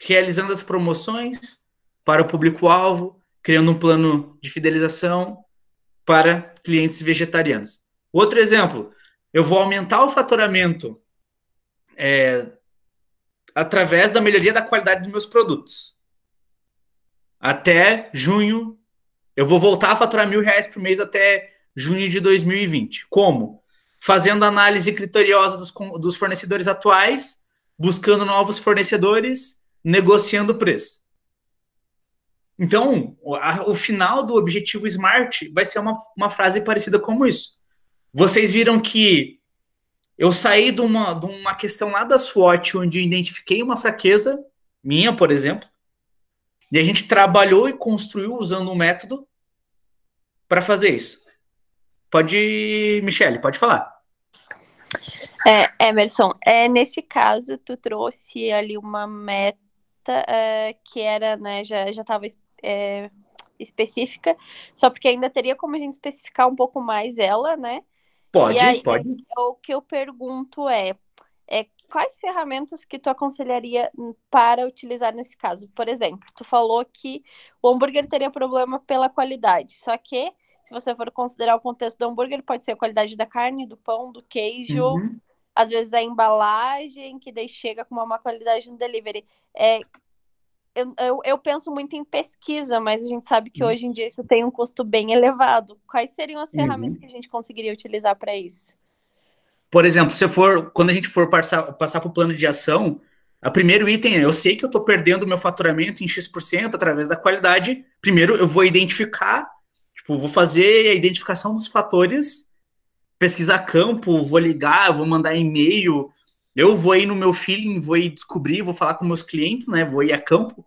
Realizando as promoções para o público-alvo, criando um plano de fidelização para clientes vegetarianos. Outro exemplo, eu vou aumentar o faturamento através da melhoria da qualidade dos meus produtos. Até junho, eu vou voltar a faturar R$1.000 por mês até junho de 2020. Como? Fazendo análise criteriosa dos fornecedores atuais, buscando novos fornecedores, negociando o preço. Então, o final do objetivo SMART vai ser uma frase parecida como isso. Vocês viram que eu saí de uma questão lá da SWOT, onde eu identifiquei uma fraqueza minha, por exemplo, e a gente trabalhou e construiu usando um método para fazer isso. Michele, pode falar. Emerson, nesse caso, tu trouxe ali uma meta que era, né, já estava específica, só porque ainda teria como a gente especificar um pouco mais ela, né? Pode. O que eu pergunto quais ferramentas que tu aconselharia para utilizar nesse caso? Por exemplo, tu falou que o hambúrguer teria problema pela qualidade, só que se você for considerar o contexto do hambúrguer, pode ser a qualidade da carne, do pão, do queijo, às vezes a embalagem, que daí chega com uma má qualidade no delivery. eu penso muito em pesquisa, mas a gente sabe que hoje em dia isso tem um custo bem elevado. Quais seriam as ferramentas que a gente conseguiria utilizar para isso? Por exemplo, quando a gente for passar para o plano de ação, o primeiro item é, eu sei que eu estou perdendo meu faturamento em X% através da qualidade. Primeiro, eu vou identificar, tipo, vou fazer a identificação dos fatores, pesquisar campo, vou ligar, vou mandar e-mail, eu vou ir no meu feeling, vou ir descobrir, vou falar com meus clientes, né? Vou ir a campo.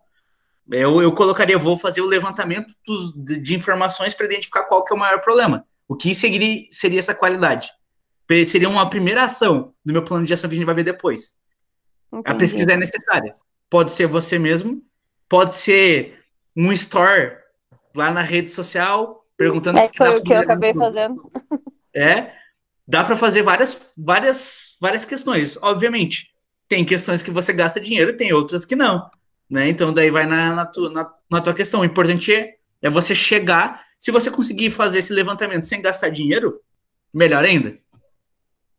Vou fazer o levantamento de informações para identificar qual que é o maior problema. O que seria essa qualidade? Seria uma primeira ação do meu plano de ação que a gente vai ver depois. Entendi. A pesquisa é necessária. Pode ser você mesmo, pode ser um store lá na rede social, perguntando foi o que eu acabei fazendo. Dá para fazer várias questões. Obviamente, tem questões que você gasta dinheiro, tem outras que não. Né? Então, daí vai na tua questão. O importante é você chegar. Se você conseguir fazer esse levantamento sem gastar dinheiro, melhor ainda.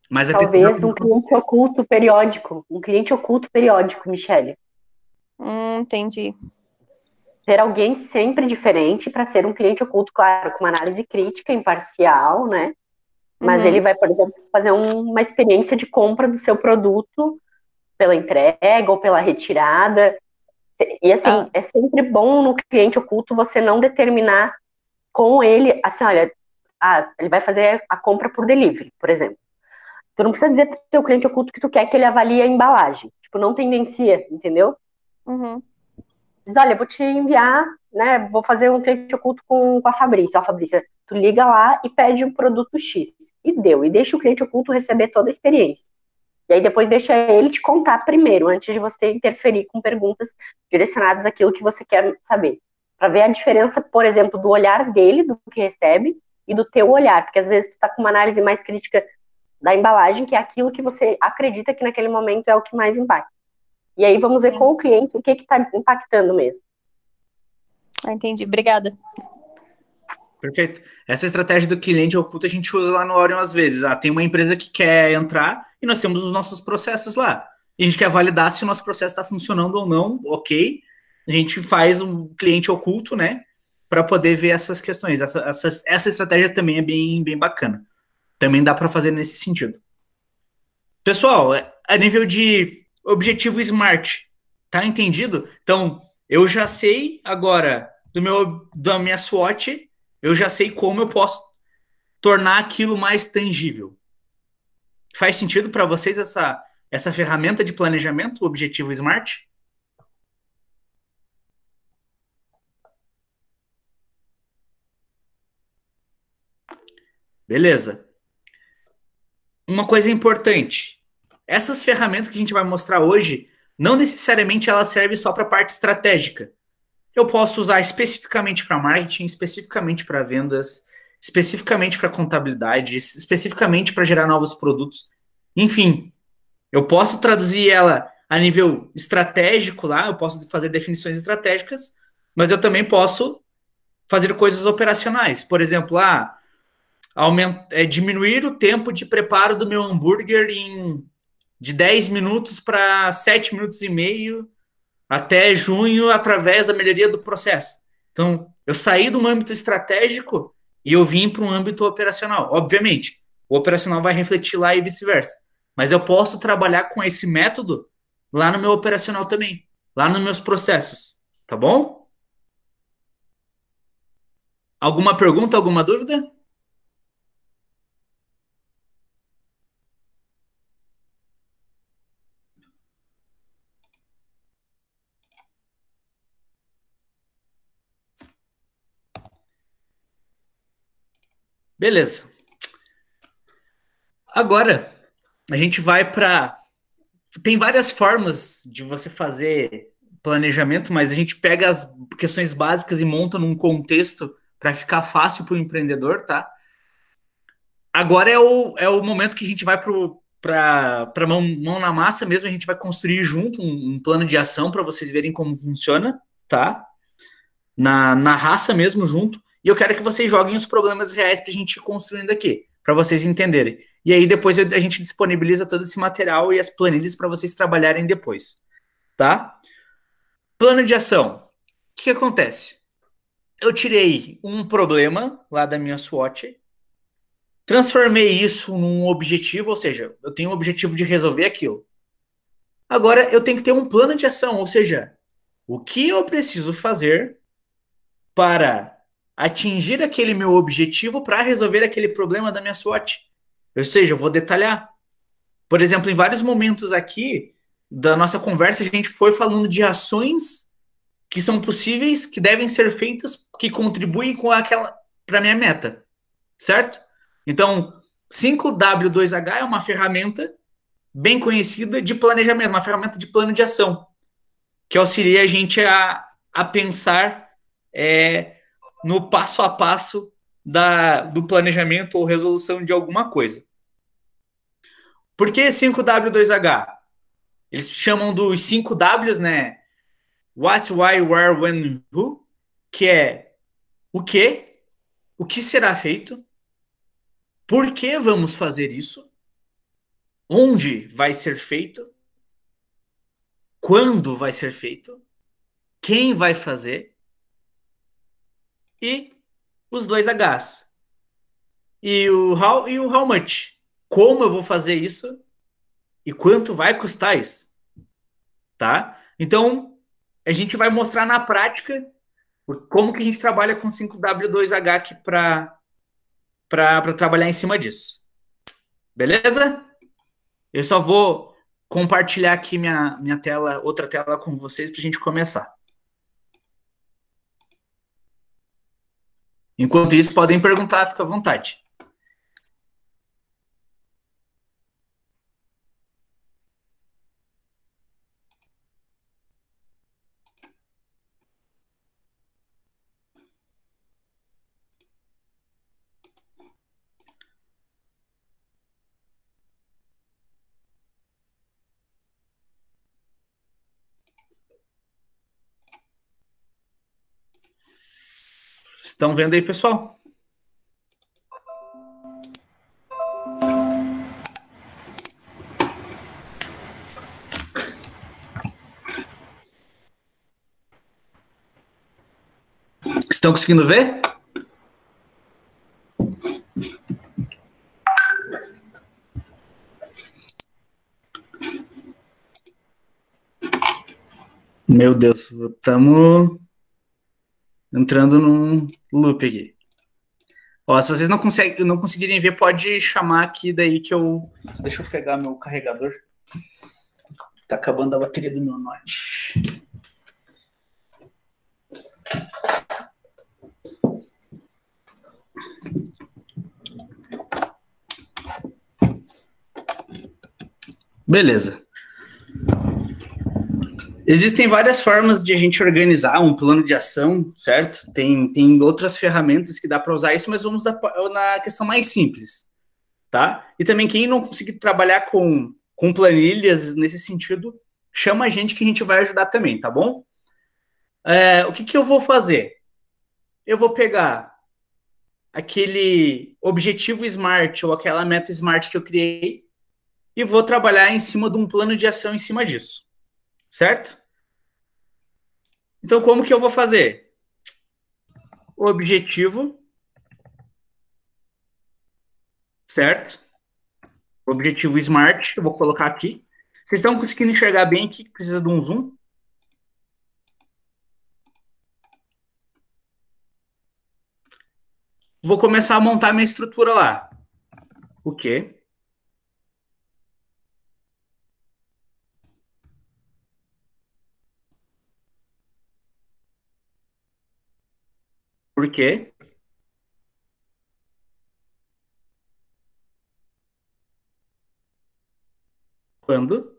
Mas talvez um cliente oculto periódico. Um cliente oculto periódico, Michele. Entendi. Ter alguém sempre diferente para ser um cliente oculto, claro, com uma análise crítica, imparcial, né? Mas ele vai, por exemplo, fazer uma experiência de compra do seu produto pela entrega ou pela retirada. E assim, é sempre bom no cliente oculto você não determinar com ele, assim, olha, ele vai fazer a compra por delivery, por exemplo. Tu não precisa dizer pro teu cliente oculto que tu quer que ele avalie a embalagem. Tipo, não tendencia, entendeu? Diz, olha, vou te enviar, né, vou fazer um cliente oculto com a Fabrícia. Ó, Fabrícia, tu liga lá e pede um produto X. E deixa o cliente oculto receber toda a experiência. E aí depois deixa ele te contar primeiro, antes de você interferir com perguntas direcionadas àquilo que você quer saber. Para ver a diferença, por exemplo, do olhar dele, do que recebe, e do teu olhar. Porque às vezes tu tá com uma análise mais crítica da embalagem, que é aquilo que você acredita que naquele momento é o que mais impacta. E aí vamos ver com o cliente o que está impactando mesmo. Entendi, obrigada. Perfeito. Essa estratégia do cliente oculto a gente usa lá no Orion às vezes. Tem uma empresa que quer entrar e nós temos os nossos processos lá. E a gente quer validar se o nosso processo está funcionando ou não, ok. A gente faz um cliente oculto, né, para poder ver essas questões. Essa estratégia também é bem bacana. Também dá para fazer nesse sentido. Pessoal, a nível de objetivo SMART, tá entendido? Então, eu já sei agora da minha SWOT, eu já sei como eu posso tornar aquilo mais tangível. Faz sentido para vocês essa ferramenta de planejamento, o objetivo SMART? Beleza. Uma coisa importante, essas ferramentas que a gente vai mostrar hoje, não necessariamente elas servem só para a parte estratégica. Eu posso usar especificamente para marketing, especificamente para vendas, especificamente para contabilidade, especificamente para gerar novos produtos. Enfim, eu posso traduzir ela a nível estratégico lá, eu posso fazer definições estratégicas, mas eu também posso fazer coisas operacionais. Por exemplo, diminuir o tempo de preparo do meu hambúrguer de 10 minutos para 7 minutos e meio até junho através da melhoria do processo. Então, eu saí de um âmbito estratégico e eu vim para um âmbito operacional. Obviamente, o operacional vai refletir lá e vice-versa. Mas eu posso trabalhar com esse método lá no meu operacional também, lá nos meus processos. Tá bom? Alguma pergunta, alguma dúvida? Beleza. Agora, a gente vai para... Tem várias formas de você fazer planejamento, mas a gente pega as questões básicas e monta num contexto para ficar fácil para o empreendedor, tá? Agora é o momento que a gente vai para mão na massa mesmo, a gente vai construir junto um plano de ação para vocês verem como funciona, tá? Na raça mesmo, junto. E eu quero que vocês joguem os problemas reais para a gente ir construindo aqui, para vocês entenderem. E aí depois a gente disponibiliza todo esse material e as planilhas para vocês trabalharem depois, tá? Plano de ação. O que acontece? Eu tirei um problema lá da minha SWOT, transformei isso num objetivo, ou seja, eu tenho o objetivo de resolver aquilo. Agora eu tenho que ter um plano de ação, ou seja, o que eu preciso fazer para atingir aquele meu objetivo para resolver aquele problema da minha SWOT. Ou seja, eu vou detalhar. Por exemplo, em vários momentos aqui da nossa conversa, a gente foi falando de ações que são possíveis, que devem ser feitas, que contribuem com aquela para minha meta, certo? Então, 5W2H é uma ferramenta bem conhecida de planejamento, uma ferramenta de plano de ação, que auxilia a gente a pensar no passo a passo do planejamento ou resolução de alguma coisa. Por que 5W2H? Eles chamam dos 5 Ws, né? What, why, where, when, who, que é o que será feito, por que vamos fazer isso, onde vai ser feito, quando vai ser feito, quem vai fazer e os 2 Hs. E o how much. Como eu vou fazer isso e quanto vai custar isso. Tá? Então, a gente vai mostrar na prática como que a gente trabalha com 5W2H aqui para trabalhar em cima disso. Beleza? Eu só vou compartilhar aqui minha tela, outra tela com vocês para a gente começar. Enquanto isso, podem perguntar, fica à vontade. Estão vendo aí, pessoal? Estão conseguindo ver? Meu Deus, estamos entrando num loop aqui. Ó, se vocês não conseguirem ver, pode chamar aqui daí que eu... Deixa eu pegar meu carregador. Tá acabando a bateria do meu Note. Beleza. Existem várias formas de a gente organizar um plano de ação, certo? Tem outras ferramentas que dá para usar isso, mas vamos na questão mais simples, tá? E também quem não conseguir trabalhar com planilhas nesse sentido, chama a gente que a gente vai ajudar também, tá bom? O que eu vou fazer? Eu vou pegar aquele objetivo SMART ou aquela meta SMART que eu criei e vou trabalhar em cima de um plano de ação em cima disso, certo? Então, como que eu vou fazer? O objetivo, certo? O objetivo SMART, eu vou colocar aqui. Vocês estão conseguindo enxergar bem aqui? Precisa de um zoom. Vou começar a montar minha estrutura lá. O quê? Por quê? Quando?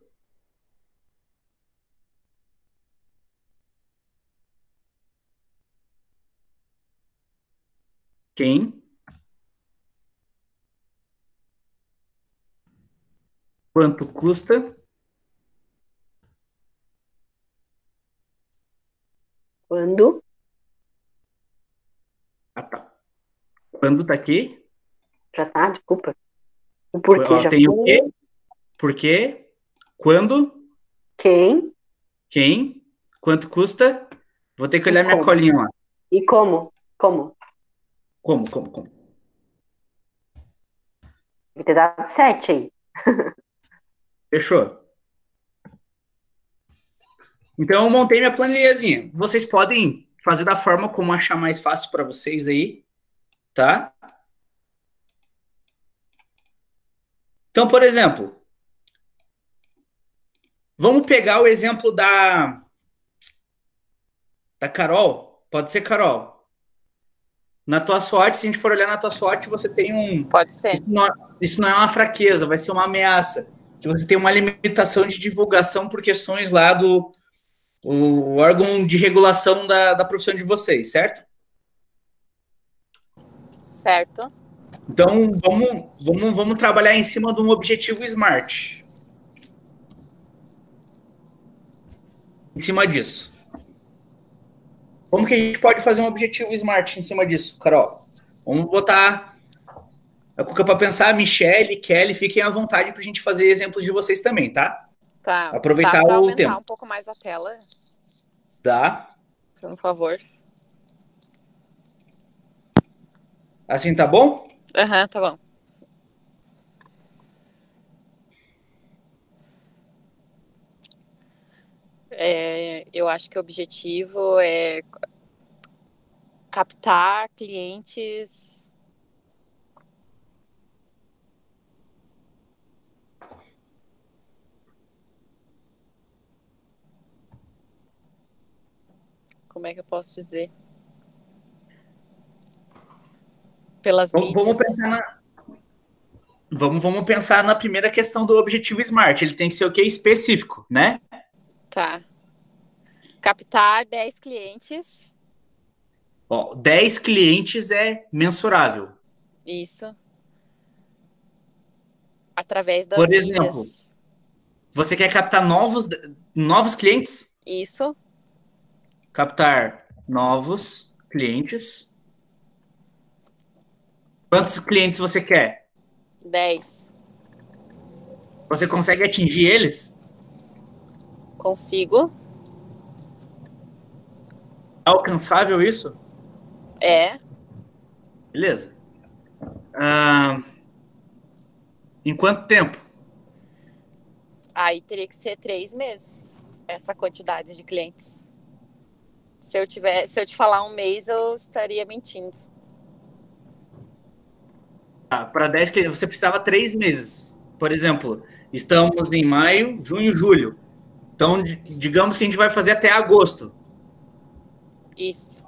Quem? Quanto custa? Quando? Ah, tá. Quando tá aqui? Já tá, desculpa. O porquê já tem foi. o quê? Por quê? Quando? Quem? Quem? Quanto custa? Vou ter que olhar minha Como? colinha lá. E como? Como? Como? Tem que ter dado 7 aí. Fechou. Então eu montei minha planilhazinha. Vocês podem fazer da forma como achar mais fácil para vocês aí, tá? Então, por exemplo, vamos pegar o exemplo da Carol. Pode ser Carol. Na tua SWOT, se a gente for olhar na tua SWOT, você tem um. Pode ser. Isso não é uma fraqueza, vai ser uma ameaça. Que você tem uma limitação de divulgação por questões lá do o órgão de regulação da profissão de vocês, certo? Certo. Então, vamos trabalhar em cima de um objetivo SMART. Em cima disso. Como que a gente pode fazer um objetivo SMART em cima disso, Carol? Vamos botar a Cuca para pensar, Michele, Kelly, fiquem à vontade para a gente fazer exemplos de vocês também, tá? Tá. Aproveitar Dá pra o aumentar tempo. um pouco mais a tela, Tá? por favor. Assim tá bom? Aham, tá bom. Eu acho que o objetivo é captar clientes. Como é que eu posso dizer? Pelas Vamos mídias. pensar vamos pensar na primeira questão do objetivo SMART. Ele tem que ser o quê? Específico, né? Tá. Captar 10 clientes. Ó, 10 clientes é mensurável. Isso. Através das Por exemplo, mídias. você quer captar novos clientes? Isso. Captar novos clientes. Quantos clientes você quer? 10. Você consegue atingir eles? Consigo. É alcançável isso? É. Beleza. Em quanto tempo? Aí teria que ser 3 meses. Essa quantidade de clientes. Se eu te falar um mês, eu estaria mentindo. Para 10 clientes, você precisava 3 meses. Por exemplo, estamos em maio, junho, julho. Então, digamos que a gente vai fazer até agosto. Isso.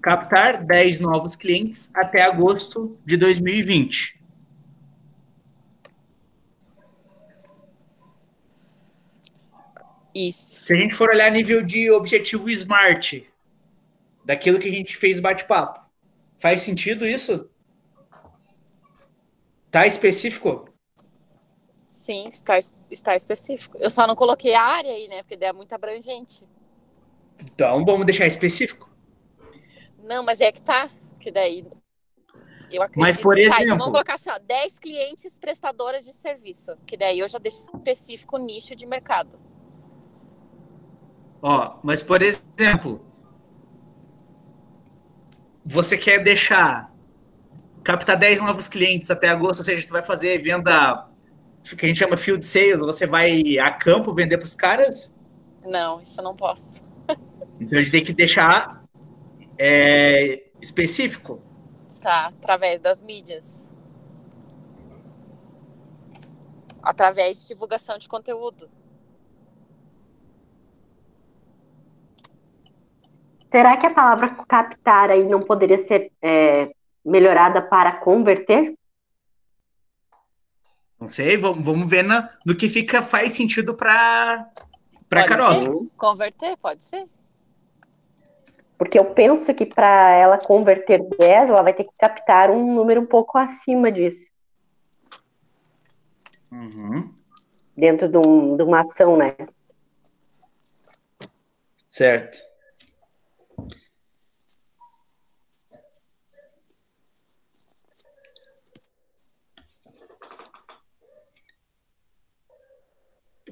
Captar 10 novos clientes até agosto de 2020. Isso. Se a gente for olhar nível de objetivo SMART, daquilo que a gente fez bate-papo, faz sentido isso? Tá específico? Sim, está específico. Eu só não coloquei a área aí, né? Porque daí é muito abrangente. Então, vamos deixar específico. Não, mas é que tá. Que daí eu acredito. Mas, por Tá, então exemplo, vamos colocar assim, ó, 10 clientes prestadoras de serviço. Que daí eu já deixo específico o nicho de mercado. mas por exemplo, você quer captar 10 novos clientes até agosto, ou seja, você vai fazer venda que a gente chama field sales, você vai a campo vender para os caras? Não, isso eu não posso. Então a gente tem que deixar específico. Tá, através das mídias. Através de divulgação de conteúdo. Será que a palavra captar aí não poderia ser melhorada para converter? Não sei, vamos ver no que faz sentido para Pode Carol. ser? Converter, pode ser. Porque eu penso que para ela converter 10, ela vai ter que captar um número um pouco acima disso. Uhum. Dentro de uma ação, né? Certo.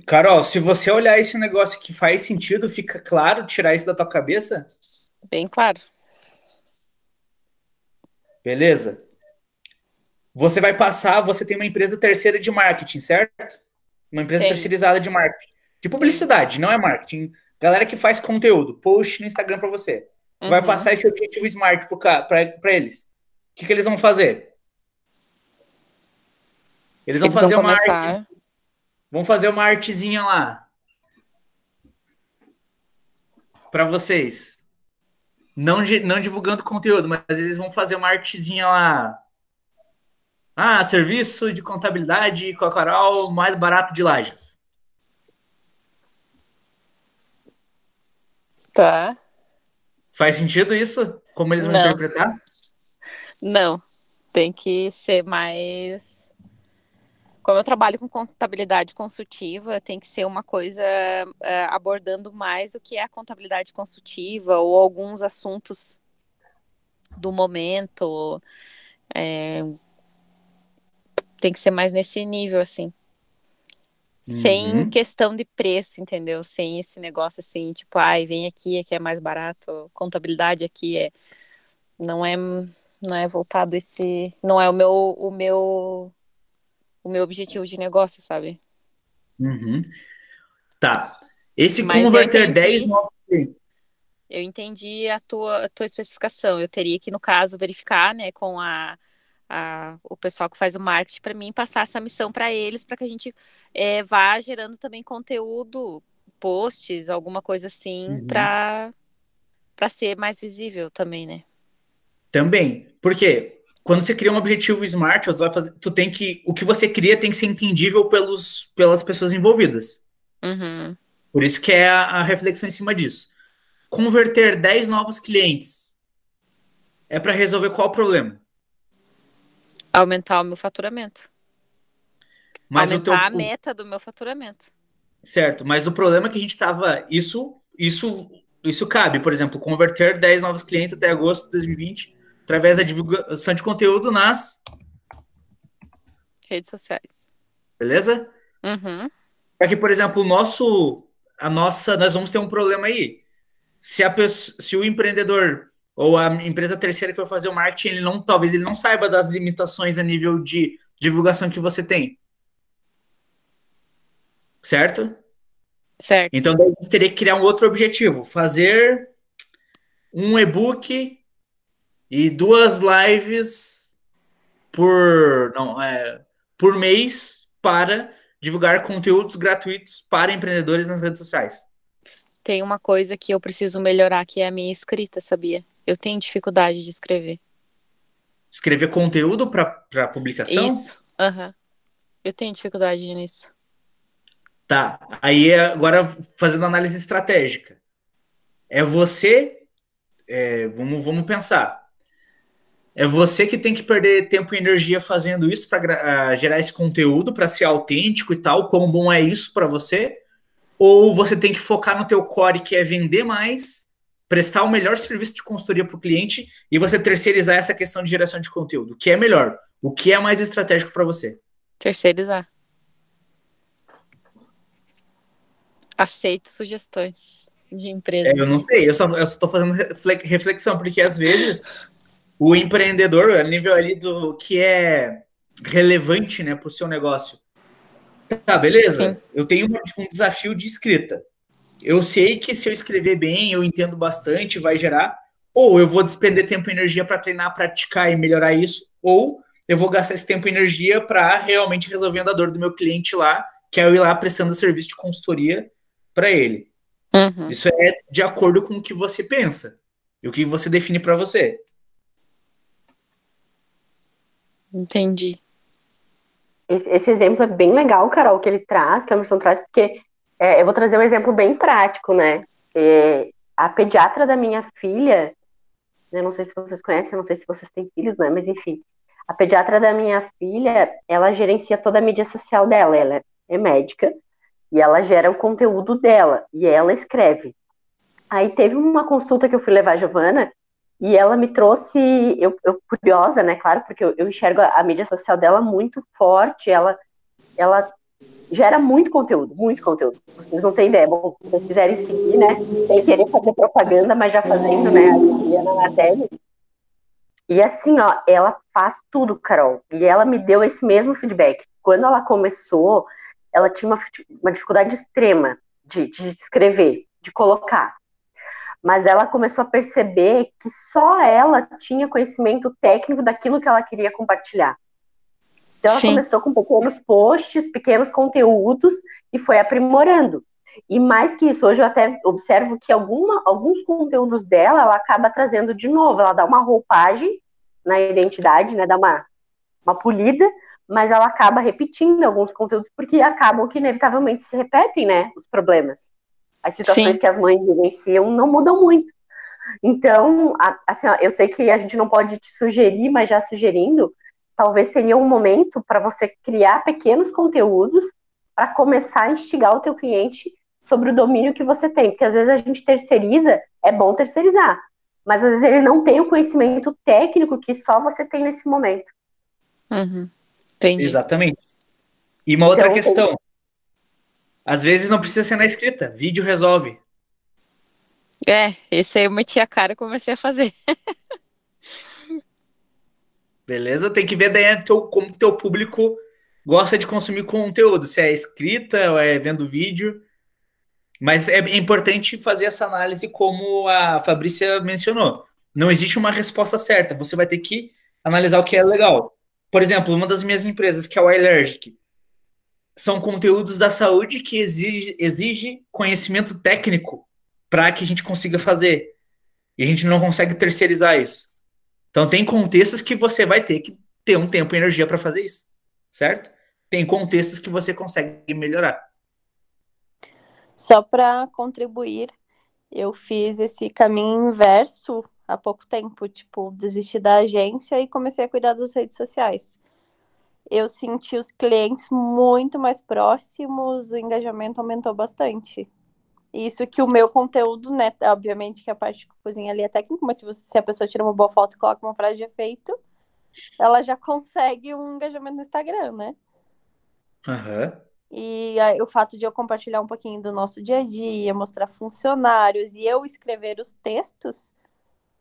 Carol, se você olhar esse negócio que faz sentido, fica claro, tirar isso da tua cabeça, Bem claro. beleza? Você vai passar, você tem uma empresa terceira de marketing, certo? Uma empresa Tenho. terceirizada de marketing. De publicidade, não é marketing. Galera que faz conteúdo, post no Instagram pra você. Tu vai Uhum. passar esse objetivo SMART pra eles. O que eles vão fazer? Eles vão Eles fazer vão uma arte, começar. vão fazer uma artezinha lá pra vocês. Não divulgando conteúdo, mas eles vão fazer uma artezinha lá. Ah, serviço de contabilidade com a Carol mais barato de Lages. Tá. Faz sentido isso? Como eles vão Não. interpretar? Não. Tem que ser mais. Como eu trabalho com contabilidade consultiva, tem que ser uma coisa abordando mais o que é a contabilidade consultiva ou alguns assuntos do momento. Tem que ser mais nesse nível, assim. Sem questão de preço, entendeu? Sem esse negócio assim, tipo, ai, vem aqui é mais barato, contabilidade aqui não é voltado esse, não é o meu objetivo de negócio, sabe? Uhum. Tá. Esse Mas eu converter 10 entendi, novos clientes. eu entendi a tua especificação. Eu teria que, no caso, verificar, né, com o pessoal que faz o marketing para mim, passar essa missão para eles, para que a gente vá gerando também conteúdo, posts, alguma coisa assim, para ser mais visível também, né? Também. Por quê? Quando você cria um objetivo SMART, você vai fazer, o que você cria tem que ser entendível pelas pessoas envolvidas. Uhum. Por isso que é a reflexão em cima disso. Converter 10 novos clientes é para resolver qual problema? Aumentar o meu faturamento. Mas Aumentar a meta do meu faturamento. certo, mas o problema que a gente estava. Isso cabe, por exemplo, converter 10 novos clientes até agosto de 2020 através da divulgação de conteúdo nas. Redes sociais. Beleza? Uhum. Aqui, por exemplo, nós vamos ter um problema aí. Se o empreendedor ou a empresa terceira que for fazer o marketing, talvez ele não saiba das limitações a nível de divulgação que você tem. Certo? Certo. Então, daí a gente teria que criar um outro objetivo. Fazer um e-book e 2 lives por mês para divulgar conteúdos gratuitos para empreendedores nas redes sociais. Tem uma coisa que eu preciso melhorar, que é a minha escrita, sabia? Eu tenho dificuldade de escrever. Escrever conteúdo para publicação? Isso. Uhum. Eu tenho dificuldade nisso. Tá. Aí, agora, fazendo análise estratégica. Vamos pensar. É você que tem que perder tempo e energia fazendo isso para gerar esse conteúdo, para ser autêntico e tal. Quão bom é isso para você? Ou você tem que focar no teu core, que é vender mais, prestar o melhor serviço de consultoria para o cliente e você terceirizar essa questão de geração de conteúdo. O que é melhor? O que é mais estratégico para você? Terceirizar. Aceito sugestões de empresas. Eu não sei, eu só estou fazendo reflexão, porque às vezes o empreendedor, a nível ali do que é relevante, né, para o seu negócio. Tá, beleza? Sim. Eu tenho um desafio de escrita. Eu sei que se eu escrever bem, eu entendo bastante, vai gerar. Ou eu vou despender tempo e energia para treinar, praticar e melhorar isso, ou eu vou gastar esse tempo e energia para realmente resolvendo a dor do meu cliente lá, que é eu ir lá prestando serviço de consultoria para ele. Uhum. Isso é de acordo com o que você pensa e o que você define para você. Entendi. Esse exemplo é bem legal, Carol, que ele traz, que a Emerson traz, porque eu vou trazer um exemplo bem prático, né? A pediatra da minha filha, eu não sei se vocês conhecem, não sei se vocês têm filhos, né? Mas enfim, a pediatra da minha filha, ela gerencia toda a mídia social dela, ela é médica, e ela gera o conteúdo dela, e ela escreve. Aí teve uma consulta que eu fui levar a Giovana, e ela me trouxe, eu curiosa, né, claro, porque eu enxergo a mídia social dela muito forte, ela Gera muito conteúdo, muito conteúdo. Vocês não têm ideia. Bom, se vocês quiserem seguir, né? Sem querer fazer propaganda, mas já fazendo, né? A Juliana Natelli. E assim, ó, ela faz tudo, Carol. E ela me deu esse mesmo feedback. Quando ela começou, ela tinha uma dificuldade extrema de escrever, de colocar. Mas ela começou a perceber que só ela tinha conhecimento técnico daquilo que ela queria compartilhar. Então ela começou com pequenos posts, pequenos conteúdos e foi aprimorando. E mais que isso, hoje eu até observo que alguns conteúdos dela, ela acaba trazendo de novo, ela dá uma roupagem na identidade, né, dá uma polida, mas ela acaba repetindo alguns conteúdos porque acabam que inevitavelmente se repetem, né, os problemas. As situações que as mães vivenciam não mudam muito. Então, assim, ó, eu sei que a gente não pode te sugerir, mas já sugerindo, talvez seria um momento para você criar pequenos conteúdos para começar a instigar o teu cliente sobre o domínio que você tem. Porque às vezes a gente terceiriza, é bom terceirizar, mas às vezes ele não tem o conhecimento técnico que só você tem nesse momento. Entendi. Exatamente. E uma outra questão. Às vezes não precisa ser na escrita. Vídeo resolve. Esse aí eu meti a cara e comecei a fazer. Beleza? Tem que ver daí como o teu público gosta de consumir conteúdo. Se é escrita ou é vendo vídeo. Mas é importante fazer essa análise como a Fabrícia mencionou. Não existe uma resposta certa. Você vai ter que analisar o que é legal. Por exemplo, uma das minhas empresas, que é o iLergic, são conteúdos da saúde que exige conhecimento técnico para que a gente consiga fazer. E a gente não consegue terceirizar isso. Então tem contextos que você vai ter que ter um tempo e energia para fazer isso, certo? Tem contextos que você consegue melhorar. Só para contribuir, eu fiz esse caminho inverso há pouco tempo, tipo, desisti da agência e comecei a cuidar das redes sociais. Eu senti os clientes muito mais próximos, o engajamento aumentou bastante. Isso que o meu conteúdo, né, obviamente que a parte de cozinha ali é técnica, mas se a pessoa tira uma boa foto e coloca uma frase de efeito, ela já consegue um engajamento no Instagram, né? E o fato de eu compartilhar um pouquinho do nosso dia a dia, mostrar funcionários e eu escrever os textos,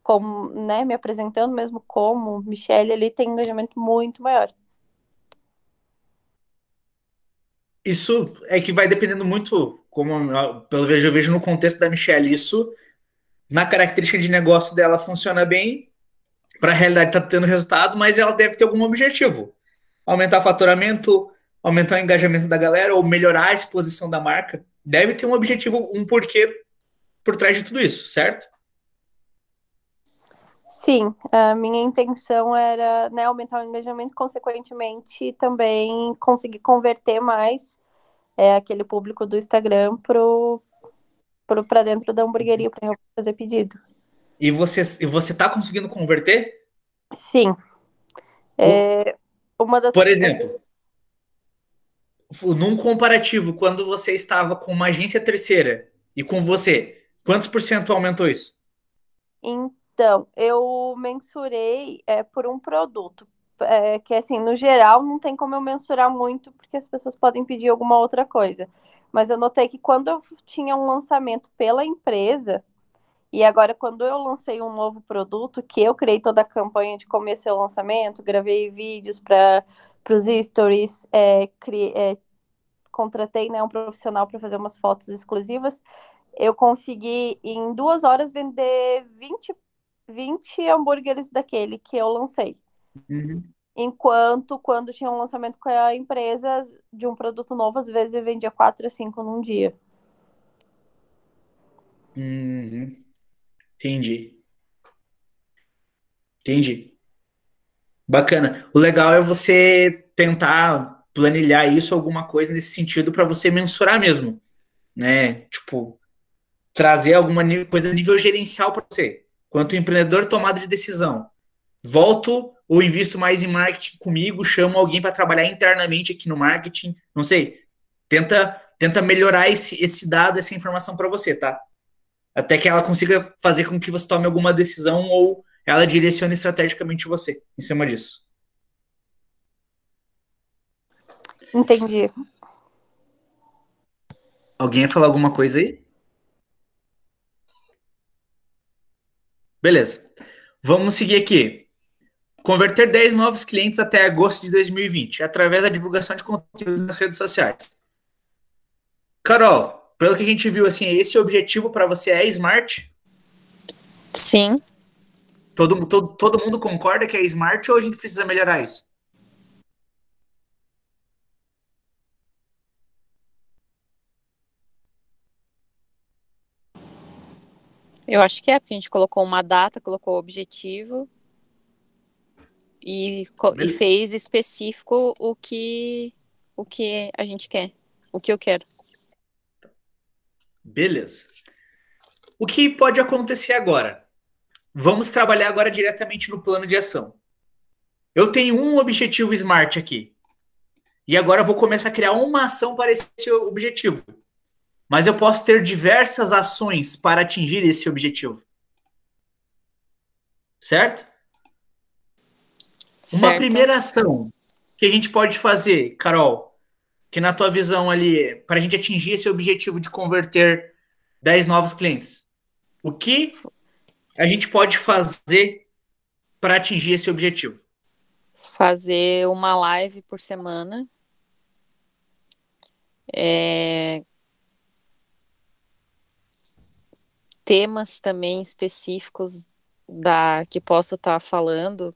como, né, me apresentando mesmo como Michelle, ele tem um engajamento muito maior. Isso é que vai dependendo muito, como pelo que eu vejo no contexto da Michelle, isso na característica de negócio dela funciona bem, para a realidade tá tendo resultado, mas ela deve ter algum objetivo. Aumentar o faturamento, aumentar o engajamento da galera ou melhorar a exposição da marca. Deve ter um objetivo, um porquê por trás de tudo isso, certo? Sim, a minha intenção era, né, aumentar o engajamento, consequentemente também conseguir converter mais aquele público do Instagram para dentro da hamburgueria para fazer pedido. E você tá conseguindo converter? Sim. Uma das... Por exemplo, num comparativo, quando você estava com uma agência terceira e com você, quantos por cento aumentou isso? Então, eu mensurei por um produto, que assim, no geral, não tem como eu mensurar muito, porque as pessoas podem pedir alguma outra coisa. Mas eu notei que quando eu tinha um lançamento pela empresa, e agora quando eu lancei um novo produto, que eu criei toda a campanha de começo ao lançamento, gravei vídeos para os stories, contratei, né, um profissional para fazer umas fotos exclusivas, eu consegui em 2 horas vender 20 hambúrgueres daquele que eu lancei. Enquanto quando tinha um lançamento com a empresa de um produto novo, às vezes eu vendia 4 a 5 num dia. Entendi. Bacana. O legal é você tentar planilhar isso, alguma coisa nesse sentido, para você mensurar mesmo, né? Tipo, trazer alguma coisa a nível gerencial para você. Quanto empreendedor, tomada de decisão. Volto ou invisto mais em marketing comigo, chamo alguém para trabalhar internamente aqui no marketing, não sei. Tenta melhorar esse dado, essa informação para você, tá? Até que ela consiga fazer com que você tome alguma decisão ou ela direcione estrategicamente você em cima disso. Entendi. Alguém ia falar alguma coisa aí? Beleza. Vamos seguir aqui. Converter 10 novos clientes até agosto de 2020, através da divulgação de conteúdos nas redes sociais. Carol, pelo que a gente viu, assim, esse objetivo para você é smart? Sim. Todo mundo concorda que é smart ou a gente precisa melhorar isso? Eu acho que é, porque a gente colocou uma data, colocou o objetivo e fez específico o que a gente quer, o que eu quero. Beleza. O que pode acontecer agora? Vamos trabalhar agora diretamente no plano de ação. Eu tenho um objetivo smart aqui. E agora eu vou começar a criar uma ação para esse objetivo. Mas eu posso ter diversas ações para atingir esse objetivo. Certo? Uma primeira ação que a gente pode fazer, Carol, que na tua visão ali, para a gente atingir esse objetivo de converter 10 novos clientes, o que a gente pode fazer para atingir esse objetivo? Fazer uma live por semana. Temas também específicos que posso estar falando.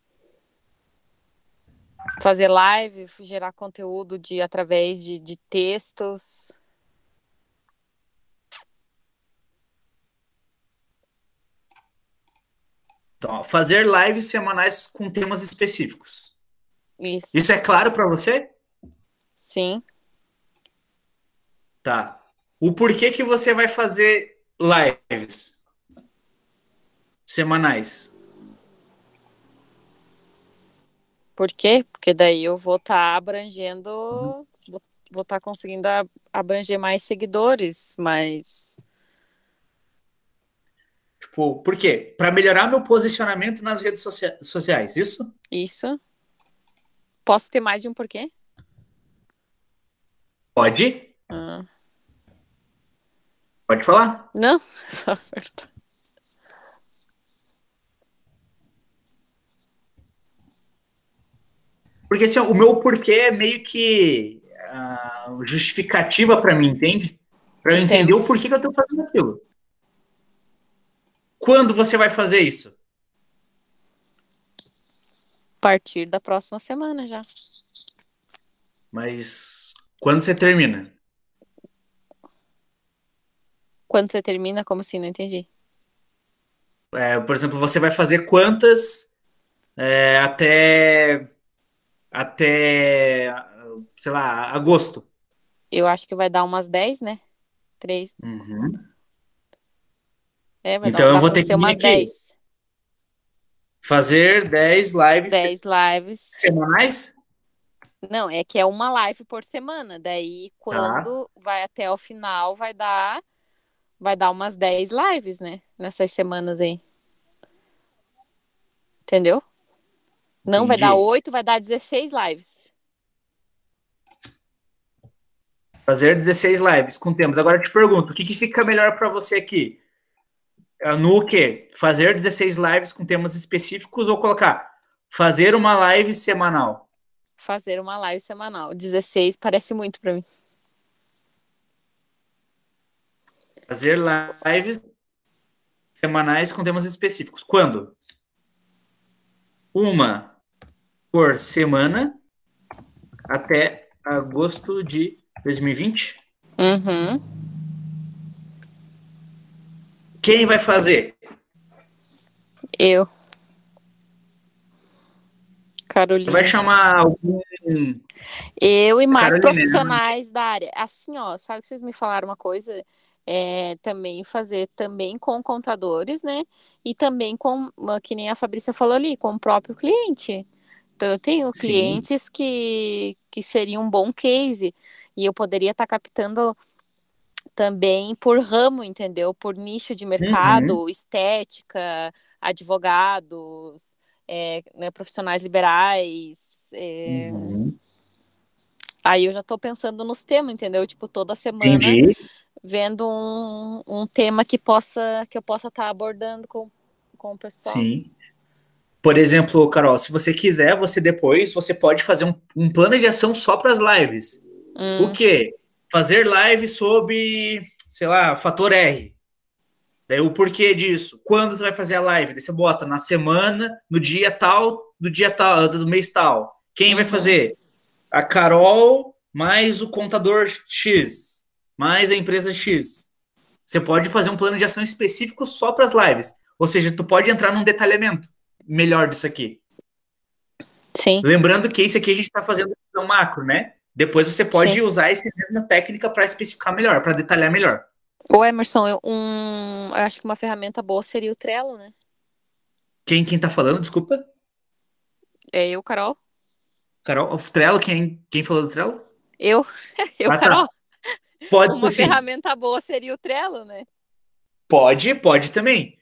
Fazer live, gerar conteúdo através de textos. Então, fazer lives semanais com temas específicos. Isso. Isso é claro para você? Sim. Tá. O porquê que você vai fazer lives semanais? Por quê? Porque daí eu vou estar abrangendo, vou estar conseguindo abranger mais seguidores, mas... Tipo, por quê? Para melhorar meu posicionamento nas redes sociais, isso? Isso. Posso ter mais de um porquê? Pode. Pode falar. Não, só perguntar. Porque assim, o meu porquê é meio que justificativa para mim, entende? Para eu entender o porquê que eu tô fazendo aquilo. Quando você vai fazer isso? A partir da próxima semana já. Mas quando você termina? Quando você termina, como assim? Não entendi. Por exemplo, você vai fazer quantas até, sei lá, agosto? Eu acho que vai dar umas 10, né? 3. Uhum. Vai então dar eu vou pra ter ser que vir umas aqui. 10. Fazer 10 lives 10 lives. semanais? Não, é que é uma live por semana. Daí, quando vai até o final, vai dar umas 10 lives, né? Nessas semanas aí. Entendeu? Não, vai dar 8, vai dar 16 lives. Fazer 16 lives com temas. Agora eu te pergunto, o que fica melhor para você aqui? No quê? Fazer 16 lives com temas específicos ou colocar fazer uma live semanal? Fazer uma live semanal. 16 parece muito para mim. Fazer lives semanais com temas específicos. Quando? Uma por semana até agosto de 2020? Uhum. Quem vai fazer? Eu. Carolina. Vai chamar algum... Eu e mais Carolina, profissionais da área. Assim, ó, sabe que vocês me falaram uma coisa? Também fazer também com contadores, né? E também com, que nem a Fabrícia falou ali, com o próprio cliente. Então, eu tenho clientes que seriam um bom case. E eu poderia estar captando também por ramo, entendeu? Por nicho de mercado, estética, advogados, né, profissionais liberais. Aí eu já tô pensando nos temas, entendeu? Tipo, toda semana vendo um tema que eu possa estar abordando com o pessoal. Sim. Por exemplo, Carol, se você quiser, você pode fazer um plano de ação só para as lives. O quê? Fazer live sobre, sei lá, fator R. Daí o porquê disso? Quando você vai fazer a live? Daí você bota na semana, no dia tal, do mês tal. Quem vai fazer? A Carol mais o contador X, mais a empresa X. Você pode fazer um plano de ação específico só para as lives. Ou seja, tu pode entrar num detalhamento melhor disso aqui. Sim. Lembrando que isso aqui a gente está fazendo no macro, né? Depois você pode Sim. usar essa mesma técnica para especificar melhor, para detalhar melhor. Ô, Emerson, eu acho que uma ferramenta boa seria o Trello, né? Quem tá falando, desculpa? É eu, Carol? Carol, o Trello, quem falou do Trello? Eu, Ah, Carol. tá. Pode Uma sim. ferramenta boa seria o Trello, né? Pode também.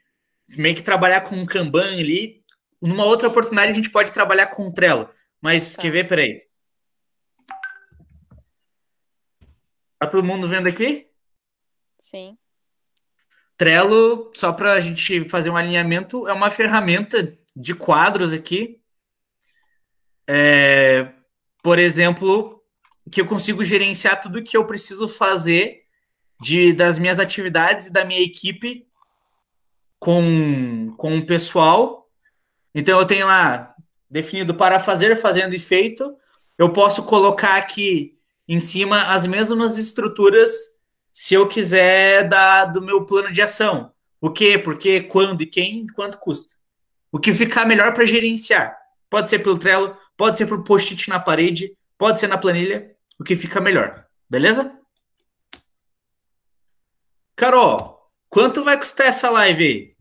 Meio que trabalhar com um Kanban ali. Numa outra oportunidade a gente pode trabalhar com o Trello. Mas, Tá. quer ver? Peraí. Tá todo mundo vendo aqui? Sim. Trello, só para a gente fazer um alinhamento, é uma ferramenta de quadros aqui. Por exemplo, que eu consigo gerenciar tudo que eu preciso fazer das minhas atividades e da minha equipe com o pessoal. Então eu tenho lá definido para fazer, fazendo e feito. Eu posso colocar aqui em cima as mesmas estruturas se eu quiser do meu plano de ação. O que, por quê, quando e quem, quanto custa. O que ficar melhor para gerenciar. Pode ser pelo Trello, pode ser por post-it na parede, pode ser na planilha, o que fica melhor. Beleza? Carol, quanto vai custar essa live aí?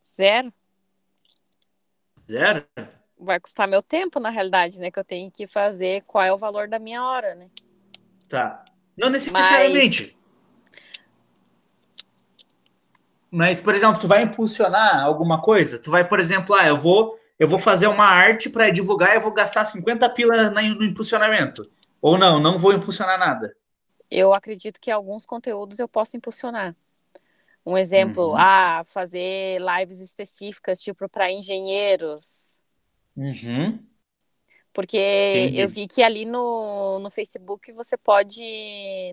0. Zero? Vai custar meu tempo, na realidade, né? Que eu tenho que fazer qual é o valor da minha hora, né? Tá. Não necessariamente. Mas, por exemplo, tu vai impulsionar alguma coisa? Tu vai, por exemplo, eu vou fazer uma arte para divulgar e eu vou gastar 50 pila no impulsionamento. Ou não vou impulsionar nada. Eu acredito que alguns conteúdos eu posso impulsionar. Um exemplo, Uhum. fazer lives específicas, tipo, para engenheiros. Uhum. Porque Entendi. eu vi que ali no Facebook você pode,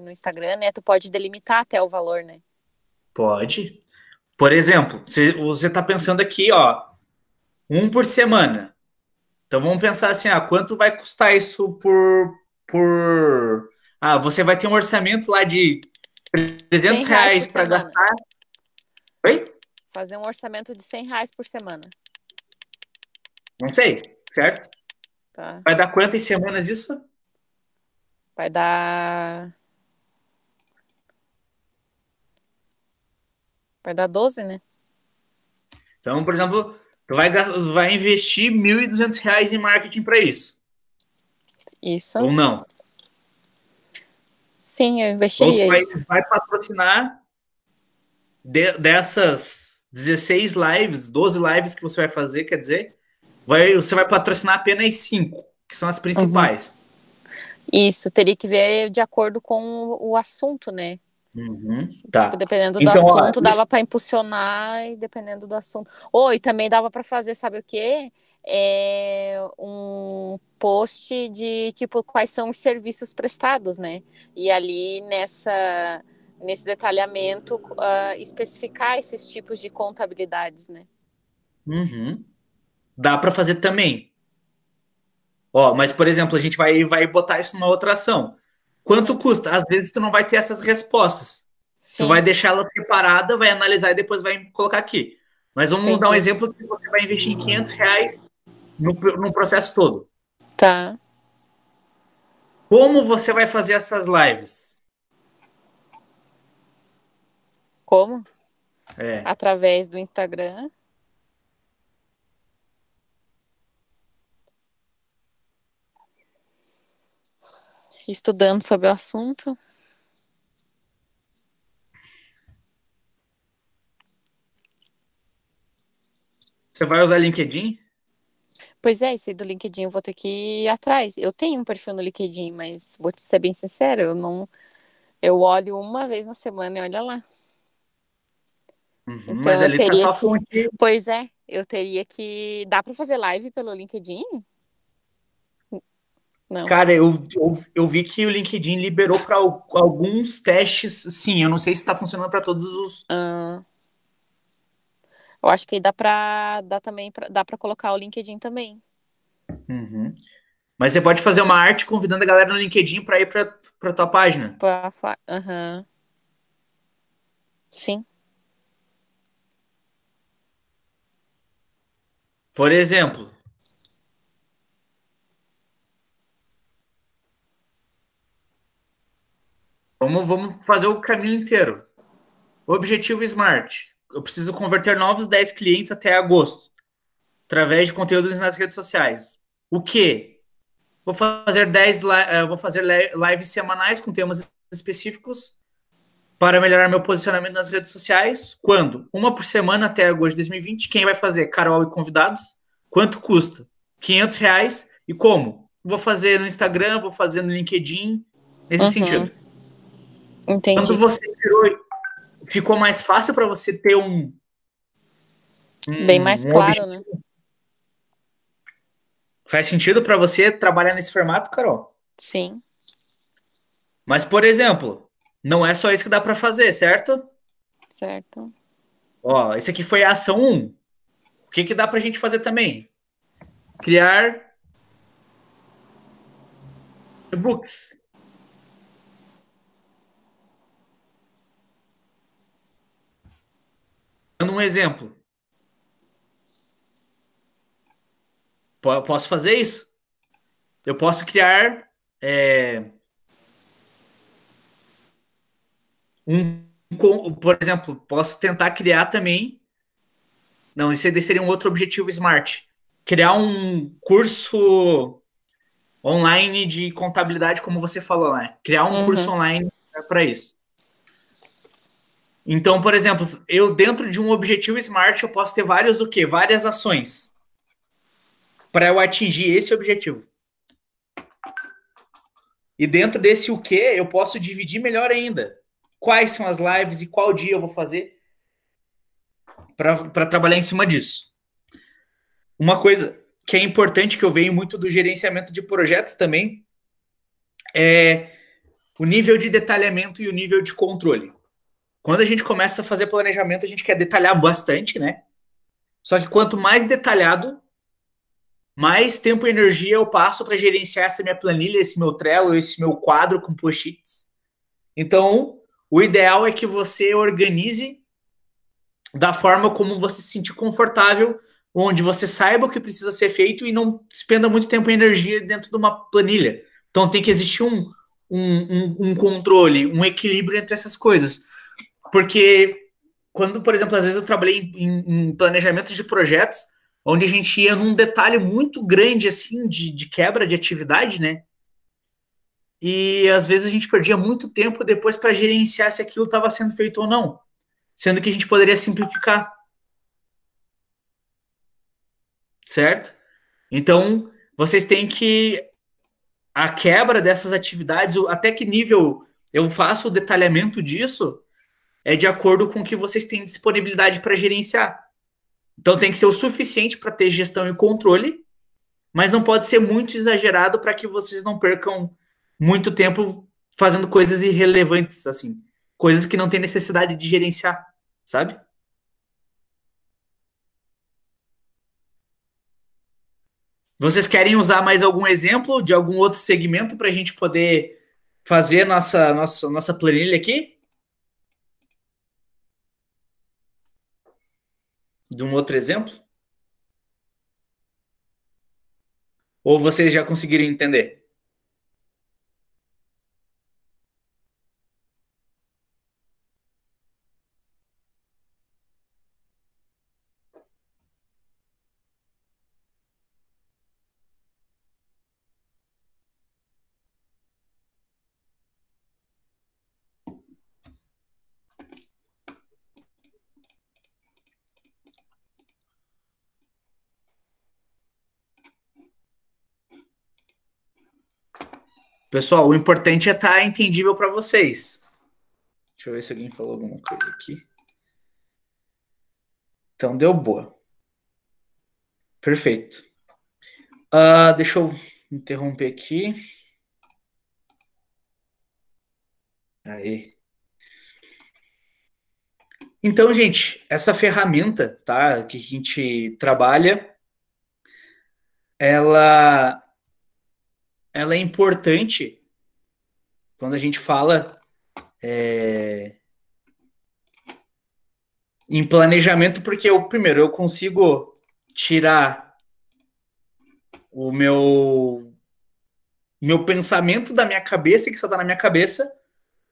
no Instagram, né? Tu pode delimitar até o valor, né? Pode. Por exemplo, você tá pensando aqui, ó, um por semana. Então vamos pensar assim, quanto vai custar isso por... você vai ter um orçamento lá de 300 R$100 por reais para semana. gastar. Oi? Fazer um orçamento de R$100 por semana. Não sei, certo? Tá? Vai dar quantas semanas isso? Vai dar 12, né? Então, por exemplo, tu vai investir R$1.200 em marketing para isso. Isso. Ou não? Sim, eu Ou investiria tu isso. vai patrocinar dessas 16 lives, 12 lives que você vai fazer, quer dizer, você vai patrocinar apenas 5, que são as principais. Isso, teria que ver de acordo com o assunto, né? Tá. Tipo, dependendo do Então, assunto, dava para impulsionar e dependendo do assunto. E também dava para fazer, sabe o quê? Um post de, tipo, quais são os serviços prestados, né? E ali nesse detalhamento, especificar esses tipos de contabilidades, né? Dá para fazer também. Mas, por exemplo, a gente vai botar isso numa outra ação. Quanto custa? Às vezes tu não vai ter essas respostas. Sim. Tu vai deixar ela separada, vai analisar e depois vai colocar aqui. Mas vamos dar um exemplo que você vai investir R$500 no processo todo. Tá. Como você vai fazer essas lives? Como? Através do Instagram. Estudando sobre o assunto. Você vai usar LinkedIn? Pois é, esse do LinkedIn eu vou ter que ir atrás. Eu tenho um perfil no LinkedIn, mas vou te ser bem sincero, eu Eu olho uma vez na semana e olha lá. Uhum, Então mas eu ali tá teria com a que. fonte. Pois é, eu teria que. Dá pra fazer live pelo LinkedIn? Não. Cara, eu vi que o LinkedIn liberou para alguns testes, sim. Eu não sei se está funcionando para todos os. Ah, eu acho que dá também dá para colocar o LinkedIn também. Uhum. Mas você pode fazer uma arte convidando a galera no LinkedIn para ir para tua página. Aham. Sim. Por exemplo, vamos fazer o caminho inteiro. Objetivo Smart. Eu preciso converter novos 10 clientes até agosto, através de conteúdos nas redes sociais. O quê? Vou fazer lives semanais com temas específicos para melhorar meu posicionamento nas redes sociais. Quando? Uma por semana até agosto de 2020. Quem vai fazer? Carol e convidados. Quanto custa? R$ 500. E como? Vou fazer no Instagram, vou fazer no LinkedIn, nesse Uhum. sentido. Quando Entendi. você ficou mais fácil para você ter Bem mais um claro, né? objetivo. Faz sentido para você trabalhar nesse formato, Carol? Sim, Mas, por exemplo, não é só isso que dá para fazer, certo? certo. Ó, esse aqui foi a ação 1. O que dá para a gente fazer também? Criar e-books. Dando um exemplo. Posso fazer isso? Eu posso criar por exemplo, posso tentar criar também. Não, esse seria um outro objetivo smart. Criar um curso online de contabilidade, como você falou, né? Criar um curso Uhum. online para isso. Então, por exemplo, eu dentro de um objetivo smart, eu posso ter vários o quê? Várias ações para eu atingir esse objetivo. E dentro desse o quê, eu posso dividir melhor ainda. Quais são as lives e qual dia eu vou fazer para trabalhar em cima disso. Uma coisa que é importante, que eu vejo muito do gerenciamento de projetos também, é o nível de detalhamento e o nível de controle. Quando a gente começa a fazer planejamento, a gente quer detalhar bastante, né? Só que quanto mais detalhado, mais tempo e energia eu passo para gerenciar essa minha planilha, esse meu Trello, esse meu quadro com post-its. Então, o ideal é que você organize da forma como você se sentir confortável, onde você saiba o que precisa ser feito e não despenda muito tempo e energia dentro de uma planilha. Então tem que existir um controle, um equilíbrio entre essas coisas. Porque quando, por exemplo, às vezes eu trabalhei em planejamento de projetos, onde a gente ia num detalhe muito grande, assim, de quebra de atividade, né? E às vezes a gente perdia muito tempo depois para gerenciar se aquilo estava sendo feito ou não, sendo que a gente poderia simplificar, certo? Então, vocês têm que a quebra dessas atividades, até que nível eu faço o detalhamento disso, é de acordo com o que vocês têm disponibilidade para gerenciar. Então tem que ser o suficiente para ter gestão e controle, mas não pode ser muito exagerado para que vocês não percam muito tempo fazendo coisas irrelevantes, assim, coisas que não tem necessidade de gerenciar, sabe? Vocês querem usar mais algum exemplo de algum outro segmento para a gente poder fazer nossa planilha aqui? De um outro exemplo? Ou vocês já conseguiram entender? Pessoal, o importante é estar entendível para vocês. Deixa eu ver se alguém falou alguma coisa aqui. Então, deu boa. Perfeito. Deixa eu interromper aqui. Aí. Então, gente, essa ferramenta, tá, que a gente trabalha, ela é importante quando a gente fala em planejamento, porque primeiro, eu consigo tirar o meu pensamento da minha cabeça, que só está na minha cabeça,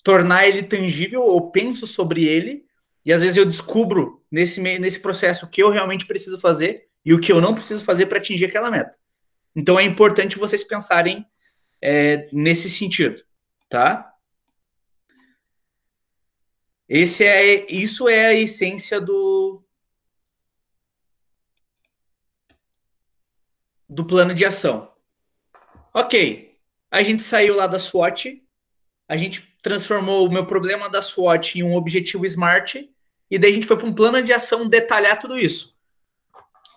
tornar ele tangível, ou penso sobre ele, e às vezes eu descubro nesse processo o que eu realmente preciso fazer e o que eu não preciso fazer para atingir aquela meta. Então é importante vocês pensarem nesse sentido, tá? Isso é a essência do plano de ação. Ok, a gente saiu lá da SWOT, a gente transformou o meu problema da SWOT em um objetivo SMART, e daí a gente foi para um plano de ação detalhar tudo isso.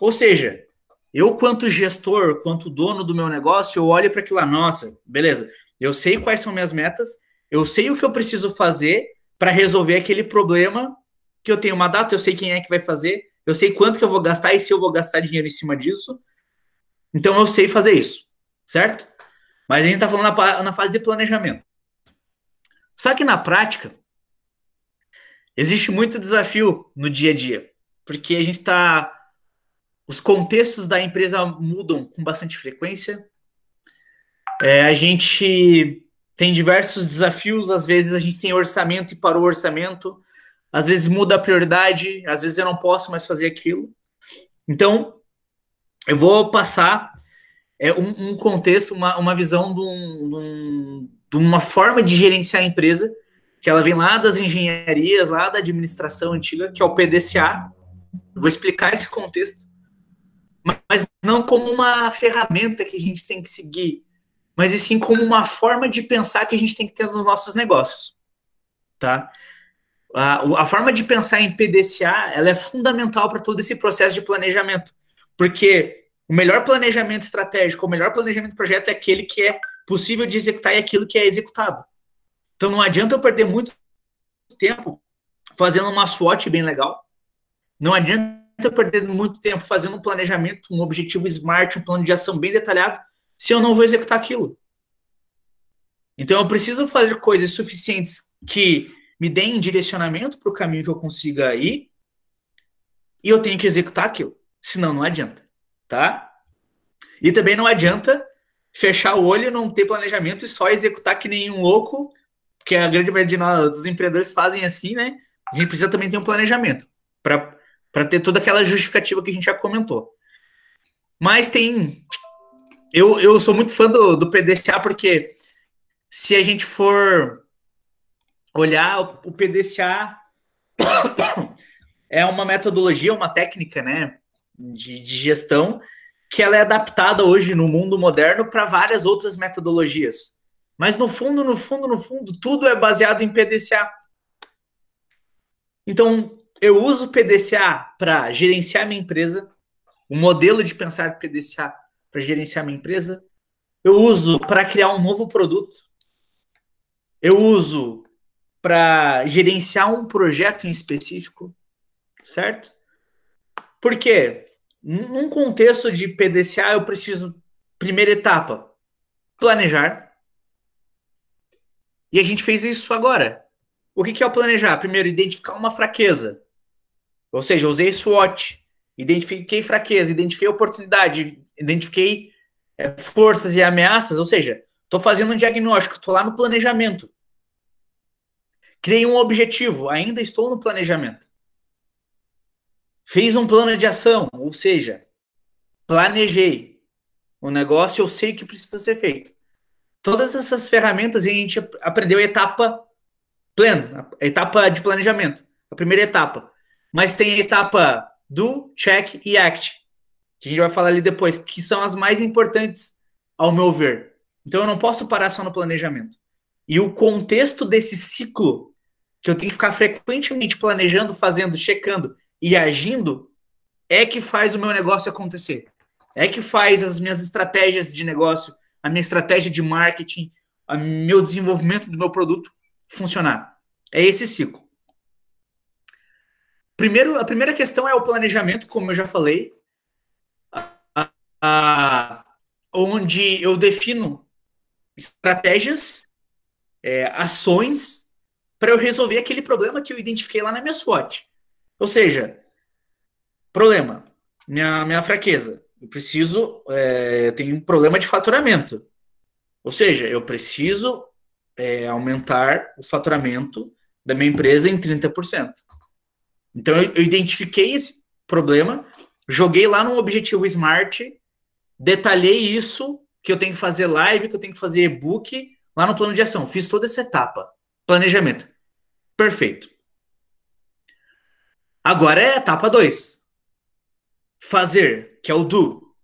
Ou seja, eu, quanto gestor, quanto dono do meu negócio, eu olho para aquilo lá, nossa, beleza, eu sei quais são minhas metas, eu sei o que eu preciso fazer para resolver aquele problema, que eu tenho uma data, eu sei quem é que vai fazer, eu sei quanto que eu vou gastar e se eu vou gastar dinheiro em cima disso. Então eu sei fazer isso, certo? Mas a gente está falando na fase de planejamento. Só que na prática, existe muito desafio no dia a dia, porque a gente está... Os contextos da empresa mudam com bastante frequência. A gente tem diversos desafios, às vezes a gente tem orçamento e parou o orçamento, às vezes muda a prioridade, às vezes eu não posso mais fazer aquilo. Então, eu vou passar um contexto, uma visão de uma forma de gerenciar a empresa, que ela vem lá das engenharias, lá da administração antiga, que é o PDCA. Eu vou explicar esse contexto, mas não como uma ferramenta que a gente tem que seguir, mas e sim como uma forma de pensar que a gente tem que ter nos nossos negócios, tá? A forma de pensar em PDCA, ela é fundamental para todo esse processo de planejamento, porque o melhor planejamento estratégico, o melhor planejamento de projeto é aquele que é possível de executar e aquilo que é executado. Então não adianta eu perder muito tempo fazendo uma SWOT bem legal, não adianta eu perder muito tempo fazendo um planejamento, um objetivo SMART, um plano de ação bem detalhado, se eu não vou executar aquilo. Então eu preciso fazer coisas suficientes que me deem direcionamento para o caminho que eu consiga ir, e eu tenho que executar aquilo, senão não adianta, tá? E também não adianta fechar o olho, não ter planejamento e só executar que nem um louco, porque a grande maioria dos empreendedores fazem assim, né? A gente precisa também ter um planejamento para ter toda aquela justificativa que a gente já comentou. Mas tem... Eu sou muito fã do PDCA, porque se a gente for olhar, o PDCA é uma metodologia, uma técnica, né, de gestão, que ela é adaptada hoje no mundo moderno para várias outras metodologias. Mas no fundo, tudo é baseado em PDCA. Então, eu uso o PDCA para gerenciar minha empresa, o modelo de pensar PDCA para gerenciar minha empresa. Eu uso para criar um novo produto. Eu uso para gerenciar um projeto em específico, certo? Por quê? Num contexto de PDCA, eu preciso, primeira etapa, planejar. E a gente fez isso agora. O que é o planejar? Primeiro, identificar uma fraqueza. Ou seja, eu usei SWOT, identifiquei fraqueza, identifiquei oportunidade, identifiquei forças e ameaças, ou seja, estou fazendo um diagnóstico, estou lá no planejamento. Criei um objetivo, ainda estou no planejamento. Fiz um plano de ação, ou seja, planejei o negócio, eu sei o que precisa ser feito. Todas essas ferramentas a gente aprendeu a etapa plena, a etapa de planejamento, a primeira etapa. Mas tem a etapa do, check e act, que a gente vai falar ali depois, que são as mais importantes, ao meu ver. Então eu não posso parar só no planejamento. E o contexto desse ciclo que eu tenho que ficar frequentemente planejando, fazendo, checando e agindo, é que faz o meu negócio acontecer. É que faz as minhas estratégias de negócio, a minha estratégia de marketing, o meu desenvolvimento do meu produto funcionar. É esse ciclo. A primeira questão é o planejamento, como eu já falei, onde eu defino estratégias, ações, para eu resolver aquele problema que eu identifiquei lá na minha SWOT. Ou seja, problema, minha fraqueza. Eu tenho um problema de faturamento. Ou seja, eu preciso aumentar o faturamento da minha empresa em 30%. Então, eu identifiquei esse problema, joguei lá no objetivo SMART, detalhei isso, que eu tenho que fazer live, que eu tenho que fazer e-book, lá no plano de ação. Fiz toda essa etapa. Planejamento. Perfeito. Agora é a etapa 2. Fazer, que é o do.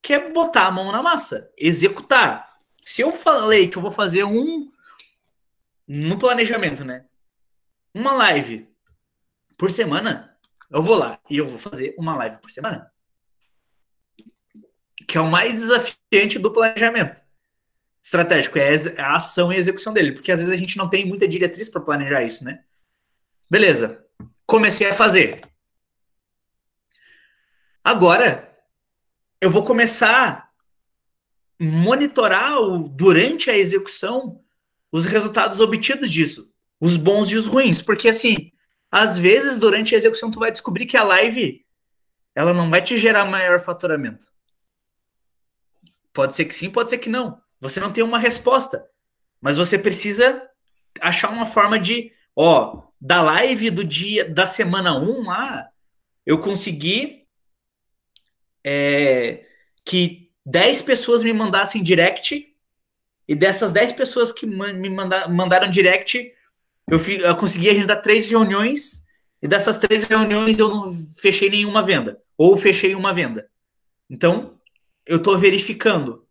Que é botar a mão na massa. Executar. Se eu falei que eu vou fazer no planejamento, né? Uma live por semana, eu vou lá e eu vou fazer uma live por semana. Que é o mais desafiante do planejamento estratégico, é a ação e a execução dele, porque às vezes a gente não tem muita diretriz para planejar isso, né? Beleza, comecei a fazer. Agora, eu vou começar a monitorar durante a execução os resultados obtidos disso, os bons e os ruins, porque assim, às vezes durante a execução tu vai descobrir que a live ela não vai te gerar maior faturamento. Pode ser que sim, pode ser que não. Você não tem uma resposta, mas você precisa achar uma forma de, da live do dia da semana 1 lá, eu consegui que 10 pessoas me mandassem direct, e dessas 10 pessoas que me mandaram direct, eu consegui agendar 3 reuniões, e dessas 3 reuniões eu não fechei nenhuma venda, ou fechei uma venda. Então, eu estou verificando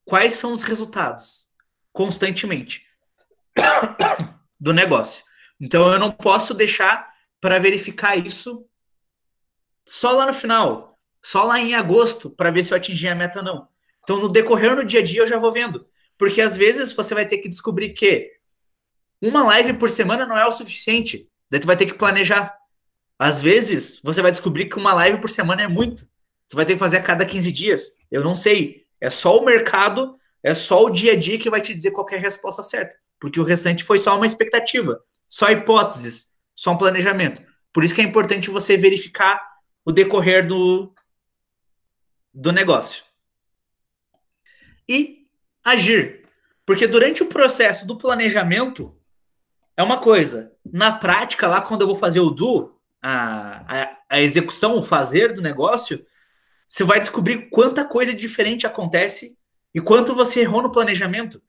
quais são os resultados constantemente do negócio. Então, eu não posso deixar para verificar isso só lá no final, só lá em agosto, para ver se eu atingi a meta ou não. Então, no decorrer no dia a dia, eu já vou vendo. Porque, às vezes, você vai ter que descobrir que uma live por semana não é o suficiente. Daí tu vai ter que planejar. Às vezes, você vai descobrir que uma live por semana é muito. Você vai ter que fazer a cada 15 dias. Eu não sei. É só o mercado, é só o dia a dia que vai te dizer qual é a resposta certa. Porque o restante foi só uma expectativa, só hipóteses, só um planejamento. Por isso que é importante você verificar o decorrer do negócio. E agir. Porque durante o processo do planejamento, é uma coisa. Na prática, lá quando eu vou fazer o do, a execução, o fazer do negócio, você vai descobrir quanta coisa diferente acontece e quanto você errou no planejamento.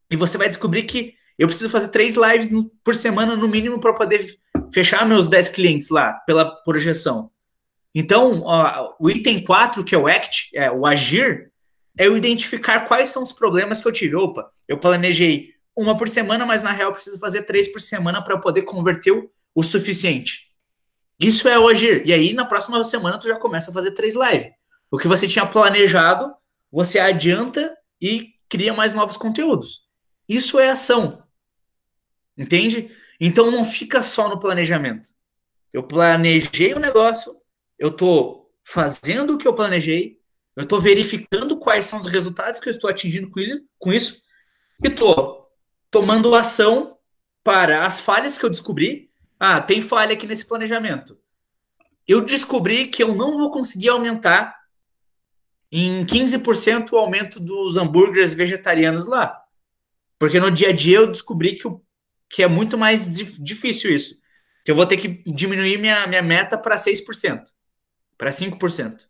E você vai descobrir que eu preciso fazer 3 lives por semana, no mínimo, para poder fechar meus 10 clientes lá, pela projeção. Então, o item 4, que é o ACT, o agir, é eu identificar quais são os problemas que eu tive. Opa, eu planejei uma por semana, mas na real eu preciso fazer 3 por semana para poder converter o suficiente. Isso é o agir. E aí, na próxima semana, tu já começa a fazer 3 lives. O que você tinha planejado, você adianta e cria mais novos conteúdos. Isso é ação. Entende? Então, não fica só no planejamento. Eu planejei o negócio, eu estou fazendo o que eu planejei, eu estou verificando quais são os resultados que eu estou atingindo com isso, e estou tomando ação para as falhas que eu descobri. Tem falha aqui nesse planejamento. Eu descobri que eu não vou conseguir aumentar em 15% o aumento dos hambúrgueres vegetarianos lá. Porque no dia a dia eu descobri que é muito mais difícil isso. Que eu vou ter que diminuir minha meta para 6%, para 5%.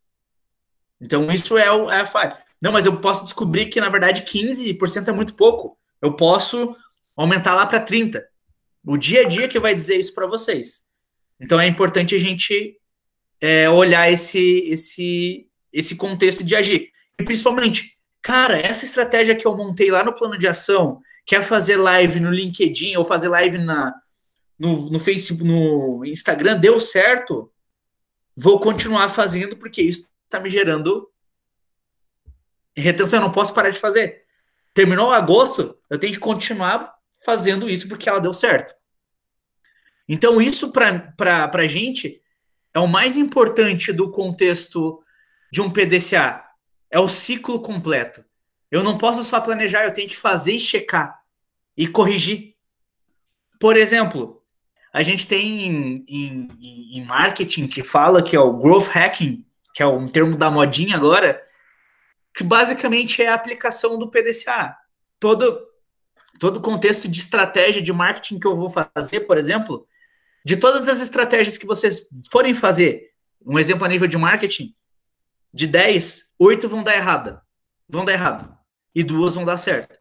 Então isso é a falha. Não, mas eu posso descobrir que, na verdade, 15% é muito pouco. Eu posso aumentar lá para 30%. O dia a dia que vai dizer isso para vocês. Então é importante a gente olhar esse contexto de agir. E principalmente, cara, essa estratégia que eu montei lá no plano de ação, que é fazer live no LinkedIn ou fazer live no Facebook, no Instagram, deu certo, vou continuar fazendo porque isso está me gerando retenção, eu não posso parar de fazer. Terminou agosto, eu tenho que continuar fazendo isso porque ela deu certo. Então, isso para a gente é o mais importante do contexto de um PDCA. É o ciclo completo. Eu não posso só planejar, eu tenho que fazer e checar e corrigir. Por exemplo, a gente tem em marketing que fala que é o growth hacking, que é um termo da modinha agora, que basicamente é a aplicação do PDCA. Todo contexto de estratégia de marketing que eu vou fazer, por exemplo, de todas as estratégias que vocês forem fazer, um exemplo a nível de marketing, de 10, 8 vão dar errado. E 2 vão dar certo.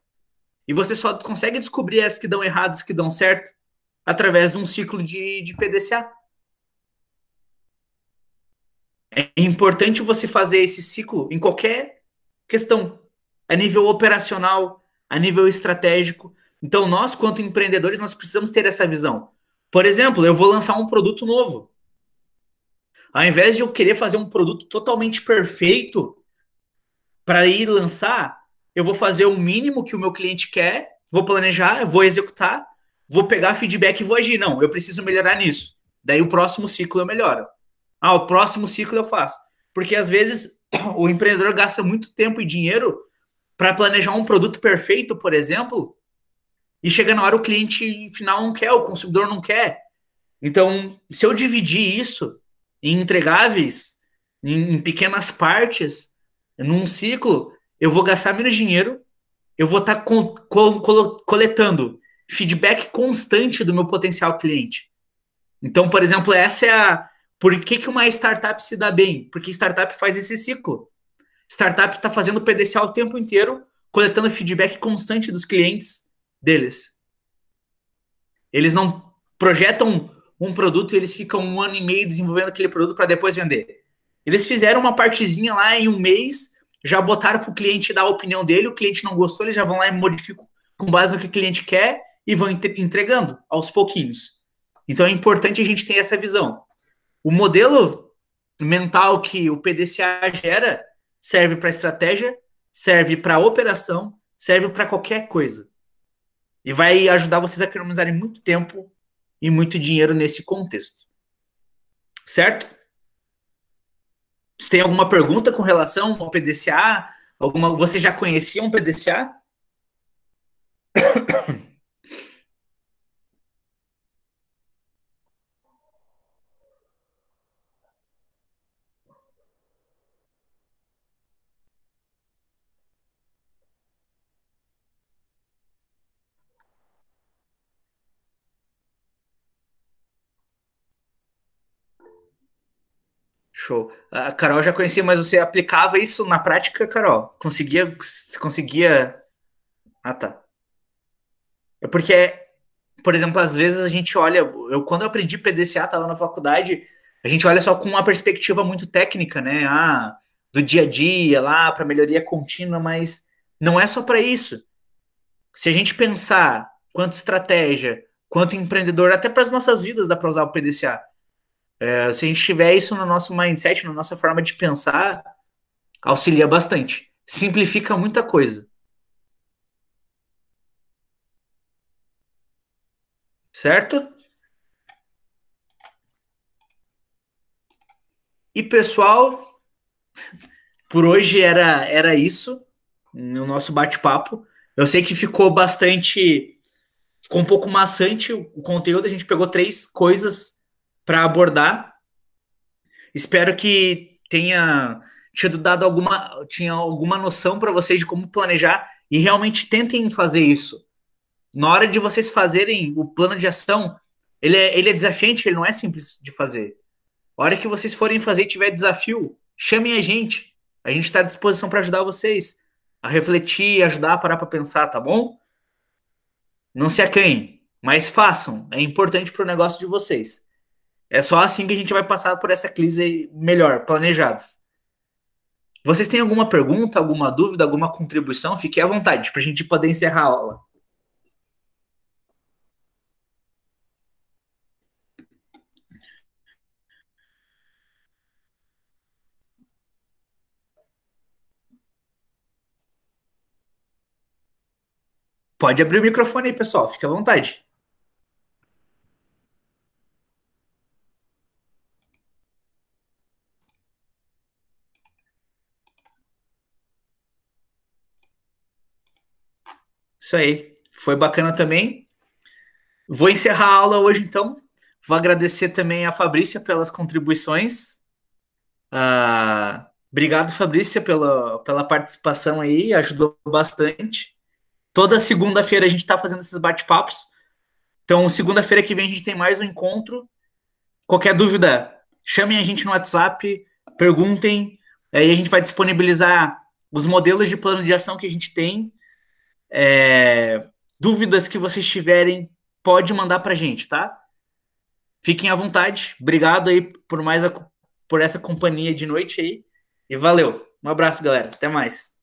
E você só consegue descobrir as que dão errado e as que dão certo através de um ciclo de PDCA. É importante você fazer esse ciclo em qualquer questão, a nível operacional, a nível estratégico. Então, nós, quanto empreendedores, nós precisamos ter essa visão. Por exemplo, eu vou lançar um produto novo. Ao invés de eu querer fazer um produto totalmente perfeito para ir lançar, eu vou fazer o mínimo que o meu cliente quer, vou planejar, vou executar, vou pegar feedback e vou agir. Não, eu preciso melhorar nisso. Daí o próximo ciclo eu melhoro. O próximo ciclo eu faço. Porque às vezes o empreendedor gasta muito tempo e dinheiro para planejar um produto perfeito, por exemplo, e chega na hora o cliente final não quer, o consumidor não quer. Então, se eu dividir isso em entregáveis, em pequenas partes, num ciclo, eu vou gastar menos dinheiro, eu vou estar coletando feedback constante do meu potencial cliente. Então, por exemplo, essa é por que uma startup se dá bem? Porque startup faz esse ciclo. Startup está fazendo PDCA o tempo inteiro, coletando feedback constante dos clientes deles. Eles não projetam um produto e eles ficam 1 ano e meio desenvolvendo aquele produto para depois vender. Eles fizeram uma partezinha lá em 1 mês, já botaram para o cliente dar a opinião dele, o cliente não gostou, eles já vão lá e modificam com base no que o cliente quer e vão entregando aos pouquinhos. Então é importante a gente ter essa visão. O modelo mental que o PDCA gera serve para estratégia, serve para operação, serve para qualquer coisa. E vai ajudar vocês a economizarem muito tempo e muito dinheiro nesse contexto. Certo? Você tem alguma pergunta com relação ao PDCA? Você já conhecia um PDCA? Show. A Carol já conhecia, mas você aplicava isso na prática, Carol? Conseguia... Ah, tá. É porque, por exemplo, às vezes a gente olha... Quando eu aprendi PDCA, estava na faculdade, a gente olha só com uma perspectiva muito técnica, né? Do dia a dia, lá, para melhoria contínua, mas não é só para isso. Se a gente pensar quanto estratégia, quanto empreendedor, até para as nossas vidas dá para usar o PDCA. Se a gente tiver isso no nosso mindset, na nossa forma de pensar, auxilia bastante. Simplifica muita coisa. Certo? E, pessoal, por hoje era isso, no nosso bate-papo. Eu sei que ficou um pouco maçante o conteúdo, a gente pegou 3 coisas para abordar. Espero que tenha dado alguma noção para vocês de como planejar e realmente tentem fazer isso. Na hora de vocês fazerem o plano de ação, ele é desafiante, ele não é simples de fazer. A hora que vocês forem fazer e tiver desafio, chamem a gente. A gente está à disposição para ajudar vocês a refletir, ajudar a parar para pensar, tá bom? Não se acanhem, mas façam. É importante para o negócio de vocês. É só assim que a gente vai passar por essa crise melhor, planejados. Vocês têm alguma pergunta, alguma dúvida, alguma contribuição? Fiquem à vontade para a gente poder encerrar a aula. Pode abrir o microfone aí, pessoal. Fique à vontade. Isso aí. Foi bacana também. Vou encerrar a aula hoje, então. Vou agradecer também a Fabrícia pelas contribuições. Obrigado, Fabrícia, pela participação aí. Ajudou bastante. Toda segunda-feira a gente está fazendo esses bate-papos. Então, segunda-feira que vem a gente tem mais um encontro. Qualquer dúvida, chamem a gente no WhatsApp, perguntem. Aí a gente vai disponibilizar os modelos de plano de ação que a gente tem. Dúvidas que vocês tiverem, pode mandar para a gente, tá? Fiquem à vontade. Obrigado aí por essa companhia de noite aí. E valeu. Um abraço, galera. Até mais.